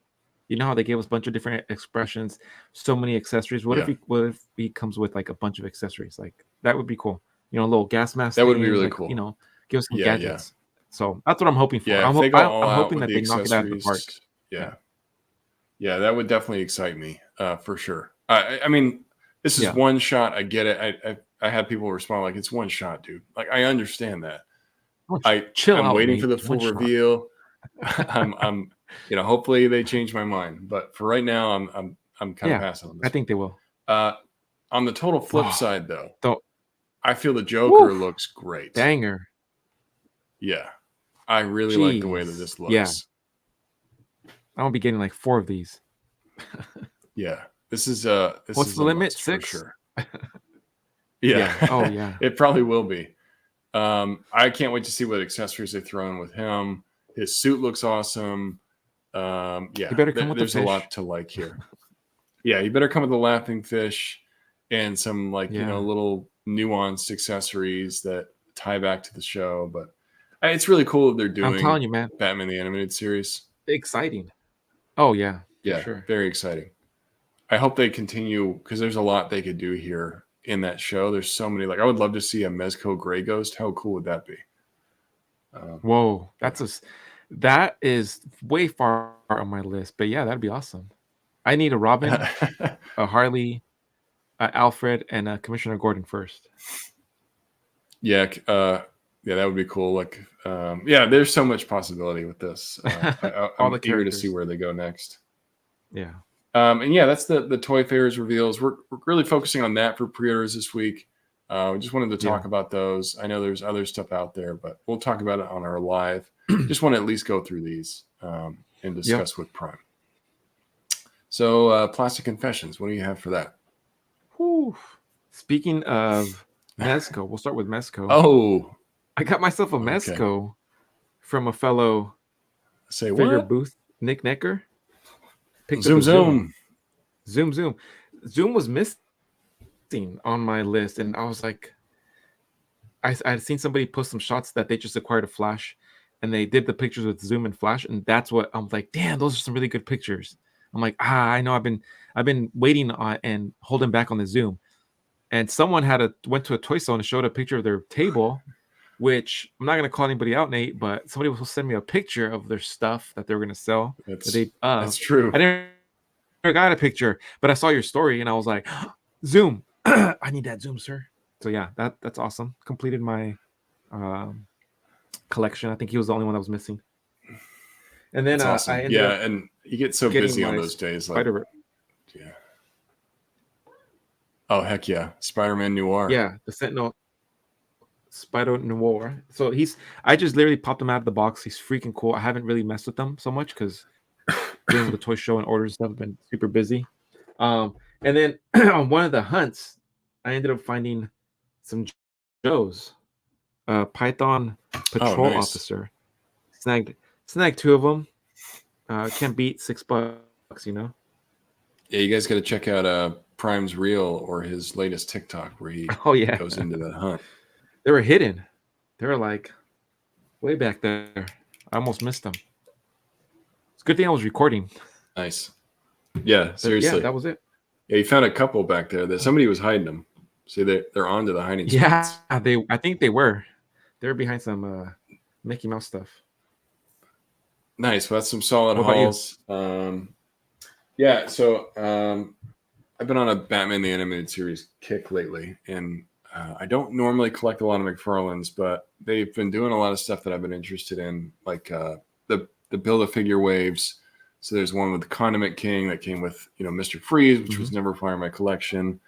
how they gave us a bunch of different expressions, so many accessories. What if he comes with like a bunch of accessories? Like that would be cool. A little gas mask. That would be thing, really like, cool. Give us some Yeah, gadgets. So that's what I'm hoping for. Yeah, I'm if they go all out hoping with that the they knock it out of the park. accessories, yeah, that would definitely excite me, for sure. I mean, this is one shot. I get it. I had people respond like, "It's one shot, dude." Like, I understand that. Chill I'm out, waiting mate. for the One full shot. reveal. I'm hopefully they change my mind, but for right now, I'm kind of passing on this. I think they will. On the total flip side, though, I feel the Joker looks great. Banger. Yeah, I really like the way that this looks. Yeah. I'm gonna be getting like 4 of these. Yeah, this is What's the limit? 6? For sure. Yeah. Oh yeah. It probably will be. I can't wait to see what accessories they throw in with him. His suit looks awesome. Yeah, You better come with there's the a fish. lot to like here. Yeah, you better come with the laughing fish and some little nuanced accessories that tie back to the show. But it's really cool that they're doing. I'm telling you, man. Batman the Animated Series. Exciting. Oh yeah. Yeah, sure. Very exciting. I hope they continue because there's a lot they could do here in that show. There's so many. Like I would love to see a Mezco Grey Ghost. How cool would that be? Whoa, that is way far on my list. But yeah, that'd be awesome. I need a Robin, a Harley, Alfred, and Commissioner Gordon first. Yeah, yeah, that would be cool. Like, yeah, there's so much possibility with this. All I'm the eager to see characters. where they go next. Yeah. And yeah, that's the Toy Fairs reveals. We're really focusing on that for pre-orders this week. We just wanted to talk about those. I know there's other stuff out there, but we'll talk about it on our live. Just want to at least go through these and discuss with Prime. So, Plastic Confessions, what do you have for that? Whew. Speaking of Mezco, we'll start with Mezco. Oh, I got myself a Mezco from a fellow figure booth, Nick Necker. Picked up a Zoom. Zoom was missing on my list, and I was like, I had seen somebody post some shots that they just acquired a Flash, and they did the pictures with Zoom and Flash, and that's what I'm like. Damn, those are some really good pictures. I'm like, I know I've been waiting on and holding back on the Zoom, and someone went to a toy store and showed a picture of their table, which I'm not gonna call anybody out, Nate, but somebody will send me a picture of their stuff that they're gonna sell. That's true. I never got a picture, but I saw your story and I was like, Zoom, I need that Zoom, sir. So yeah, that's awesome. Completed my collection. I think he was the only one that was missing. And then awesome. I ended up and you get so busy on those days. Like, yeah. Oh heck yeah, Spider-Man Noir. Yeah, the Sentinel, Spider Noir. So I just literally popped him out of the box. He's freaking cool. I haven't really messed with them so much because dealing with the toy show and orders and stuff, I've been super busy. And then on one of the hunts, I ended up finding some Joes, Python Patrol Officer. Snagged 2 of them. Can't beat $6, you know. Yeah, you guys got to check out Prime's reel or his latest TikTok where he goes into the hunt. They were hidden. They were like way back there. I almost missed them. It's a good thing I was recording. Nice. Yeah, seriously. Yeah, that was it. Yeah, you found a couple back there that somebody was hiding them. See, they're onto the hiding spots. Yeah, I think they were. They were behind some Mickey Mouse stuff. Nice. Well, that's some solid hauls. Yeah, so I've been on a Batman the Animated Series kick lately, and I don't normally collect a lot of McFarlane's, but they've been doing a lot of stuff that I've been interested in, like the Build-A-Figure waves. So there's one with the Condiment King that came with, Mr. Freeze, which was never part of my collection.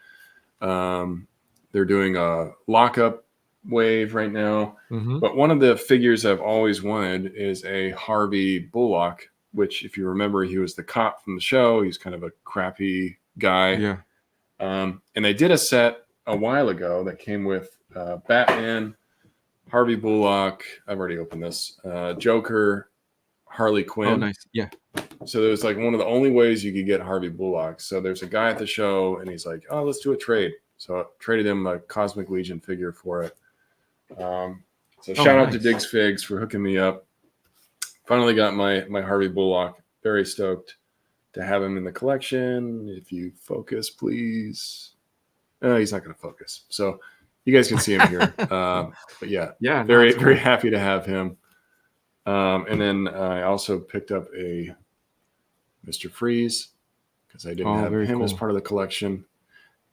They're doing a lockup wave right now. But one of the figures I've always wanted is a Harvey Bullock, which, if you remember, he was the cop from the show. He's kind of a crappy guy. Yeah. And they did a set a while ago that came with Batman, Harvey Bullock. I've already opened this. Joker, Harley Quinn. Oh, nice. Yeah. So there was like one of the only ways you could get Harvey Bullock. So there's a guy at the show, and he's like, "Oh, let's do a trade." So I traded him a Cosmic Legion figure for it. Shout out to Diggs Figs for hooking me up. Finally got my Harvey Bullock. Very stoked to have him in the collection. If you focus, please. He's not going to focus. So you guys can see him here. But yeah, very happy to have him. And then I also picked up a Mr. Freeze because I didn't have him as part of the collection.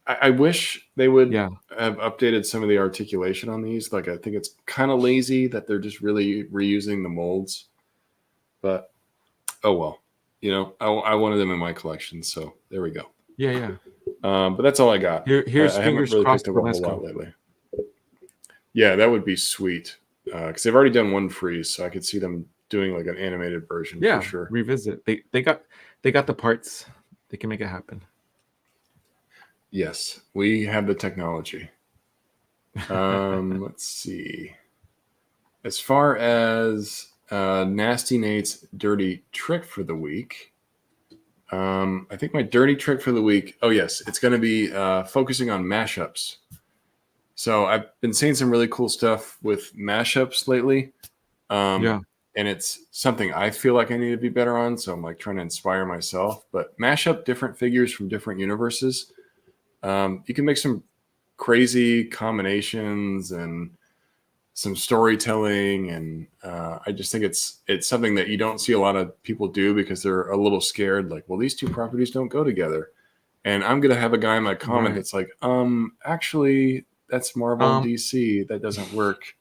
I wish they would have updated some of the articulation on these. Like, I think it's kind of lazy that they're just really reusing the molds. But, oh well. I wanted them in my collection, so there we go. Yeah. But that's all I got. Here's I fingers haven't really crossed picked for up a whole Mezco. lot lately. Yeah, that would be sweet. Because they've already done one Freeze, so I could see them doing like an animated version for sure. Revisit. They got the parts. They can make it happen. Yes, we have the technology. Let's see. As far as Nasty Nate's dirty trick for the week, I think my dirty trick for the week, it's going to be focusing on mashups. So I've been seeing some really cool stuff with mashups lately. And it's something I feel like I need to be better on. So I'm like trying to inspire myself. But mash up different figures from different universes. You can make some crazy combinations and some storytelling, and I just think it's something that you don't see a lot of people do because they're a little scared. Like, well, these two properties don't go together, and I'm gonna have a guy in my comment Right. that's like, actually, that's Marvel and Um, DC. That doesn't work.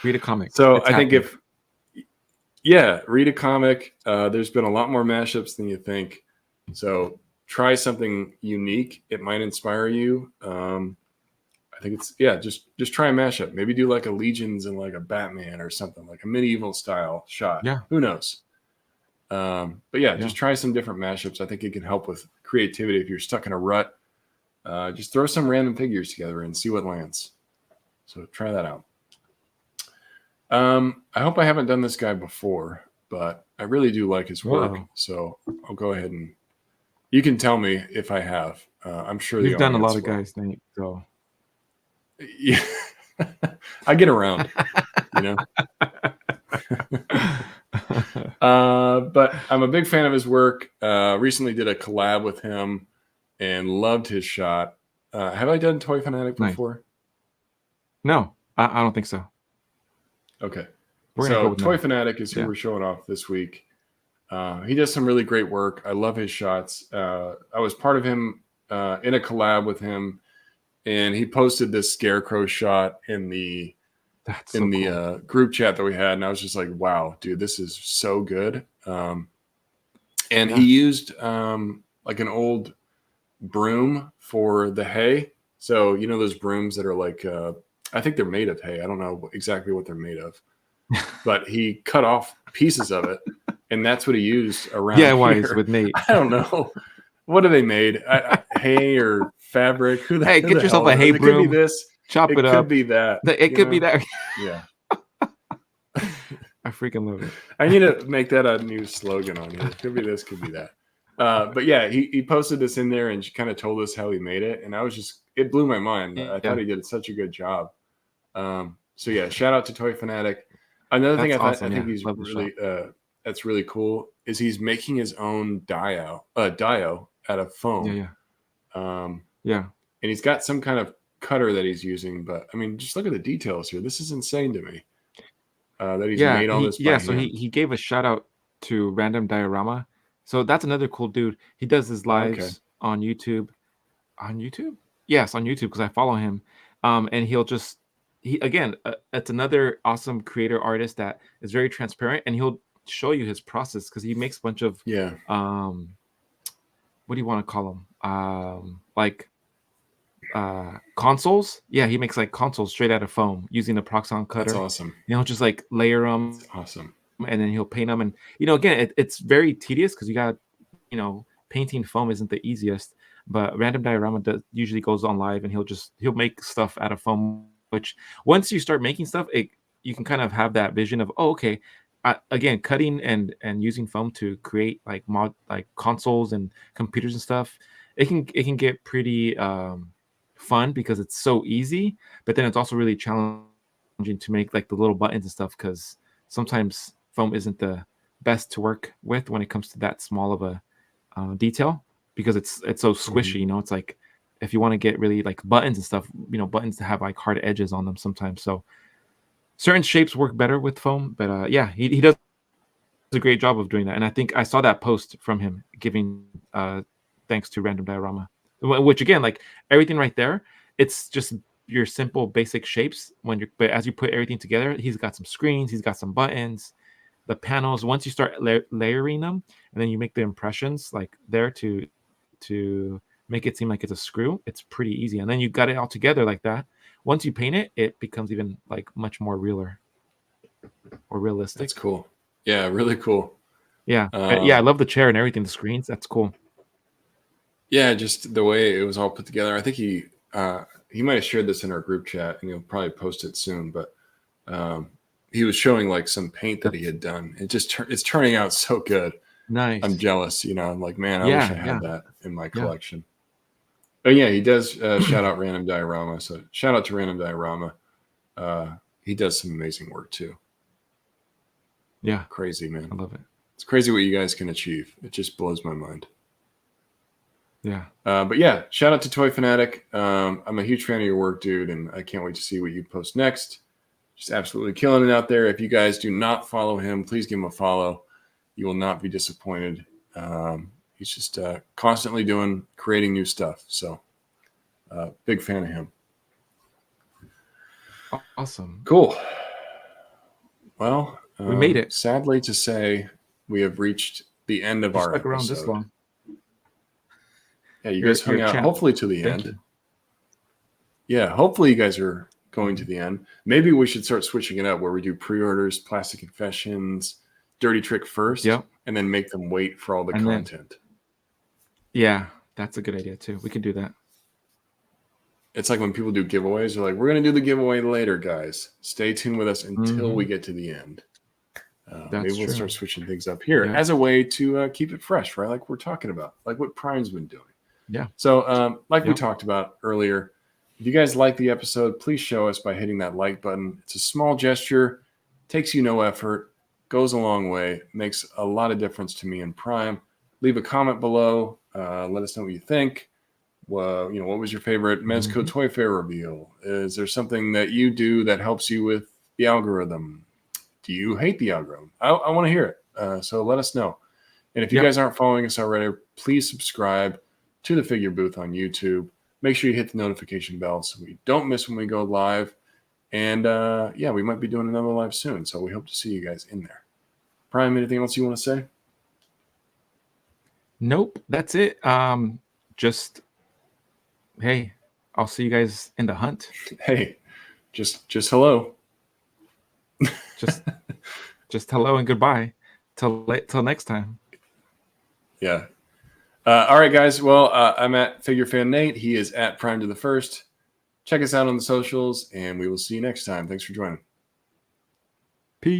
Read a comic. So It's I think happening. read a comic. There's been a lot more mashups than you think. So try something unique. It might inspire you. I think it's just try a mashup. Maybe do like a Legions and like a Batman or something, like a medieval style shot. Yeah. Who knows? But yeah, Yeah. just try some different mashups. I think it can help with creativity if you're stuck in a rut. Just throw some random figures together and see what lands. So try that out. I hope I haven't done this guy before, but I really do like his work. Whoa. So I'll go ahead and you can tell me if I have. I'm sure You've the done a lot audience of will. guys, Nate. So Yeah. I get around, you know. But I'm a big fan of his work. Recently did a collab with him and loved his shot. Have I done Toy Fanatic Nice. before? No, I don't think so. Okay. We're gonna go So with Toy no. Fanatic is who Yeah. we're showing off this week. He does some really great work. I love his shots. I was part of him in a collab with him, and he posted this scarecrow shot in the That's so cool. group chat that we had, and I was just like, wow, dude, this is so good. And Yeah. he used like an old broom for the hay. So you know those brooms that are like I think they're made of hay. I don't know exactly what they're made of, but he cut off pieces of it, and that's what he used around DIYs here. with Nate. I don't know. What are they made? Hay or fabric? Who the, Hey, who get the yourself hell a knows? hay It could be broom. this. Chop It it could up. be that. It you could be know? that. Yeah. I freaking love it. I need to make that a new slogan on here. Could be this, could be that. But yeah, he posted this in there and kind of told us how he made it. And I was just, it blew my mind. I Yeah. thought he did such a good job. So yeah, shout out to Toy Fanatic. Another thing That's I awesome. think Yeah, he's love the really, that's really cool is he's making his own dio out of foam. Yeah. Yeah. And he's got some kind of cutter that he's using. But I mean, just look at the details here. This is insane to me. That he's made all this by So hand. he gave a shout out to Random Diorama. So that's another cool dude. He does his lives on YouTube. On YouTube? Yes, on YouTube because I follow him. And it's another awesome creator artist that is very transparent, and he'll show you his process because he makes a bunch of what do you want to call them? Like consoles. Yeah, he makes like consoles straight out of foam using a Proxxon cutter. That's awesome. You know, just like layer them. That's awesome. And then he'll paint them, and again, it's very tedious because you got, painting foam isn't the easiest. But Random Diorama usually goes on live, and he'll make stuff out of foam. Which once you start making stuff, you can kind of have that vision of, oh, okay. Again, cutting and using foam to create like consoles and computers and stuff, it can get pretty fun because it's so easy. But then it's also really challenging to make like the little buttons and stuff because sometimes foam isn't the best to work with when it comes to that small of a detail because it's so squishy. It's like if you want to get really like buttons and stuff, buttons to have like hard edges on them sometimes. So certain shapes work better with foam, but yeah, he does a great job of doing that. And I think I saw that post from him giving thanks to Random Diorama, which again, like everything right there, it's just your simple basic shapes. But as you put everything together, he's got some screens, he's got some buttons, the panels. Once you start layering them, and then you make the impressions like there to make it seem like it's a screw, it's pretty easy. And then you got it all together like that. Once you paint it, it becomes even like much more realer or realistic. That's cool. Yeah, really cool. Yeah. I love the chair and everything, the screens. That's cool. Yeah, just the way it was all put together. I think he might have shared this in our group chat, and he'll probably post it soon. But he was showing like some paint that he had done. It's turning out so good. Nice. I'm jealous. I'm like, man, I wish I had that in my collection. Oh yeah, he does shout out Random Diorama. So shout out to Random Diorama. He does some amazing work too. Yeah. Crazy, man. I love it. It's crazy what you guys can achieve. It just blows my mind. Yeah. But yeah, shout out to Toy Fanatic. I'm a huge fan of your work, dude, and I can't wait to see what you post next. Just absolutely killing it out there. If you guys do not follow him, please give him a follow. You will not be disappointed. He's just constantly creating new stuff. So big fan of him. Awesome. Cool. Well, We made it. Sadly to say, we have reached the end of You our stuck episode. around this long. Yeah, you guys hung You're a out champ. hopefully to the Thank end. you. Yeah, hopefully you guys are going to the end. Maybe we should start switching it up where we do pre-orders, Plastic Confessions, Dirty Trick first, Yep. and then make them wait for all the And then- content. Yeah, that's a good idea too. We can do that. It's like when people do giveaways, they're like, we're going to do the giveaway later, guys. Stay tuned with us until we get to the end. Maybe we'll true. start switching things up here Yeah. as a way to keep it fresh, right? Like we're talking about, like what Prime's been doing. Yeah. So, like we Yep. talked about earlier, if you guys like the episode, please show us by hitting that like button. It's a small gesture, takes you no effort, goes a long way, makes a lot of difference to me and Prime. Leave a comment below. Let us know what you think. Well, what was your favorite Mezco Toy Fair reveal? Is there something that you do that helps you with the algorithm? Do you hate the algorithm? I want to hear it. So let us know. And if you Yep. guys aren't following us already, please subscribe to the Figure Booth on YouTube. Make sure you hit the notification bell so we don't miss when we go live. And yeah, we might be doing another live soon. So we hope to see you guys in there. Prime, anything else you want to say? Nope, that's it. Just hey, I'll see you guys in the hunt. Hey, just hello. Just hello and goodbye. Till next time. Yeah. All right, guys. Well, I'm at Figure Fan Nate. He is at Prime to the First. Check us out on the socials, and we will see you next time. Thanks for joining.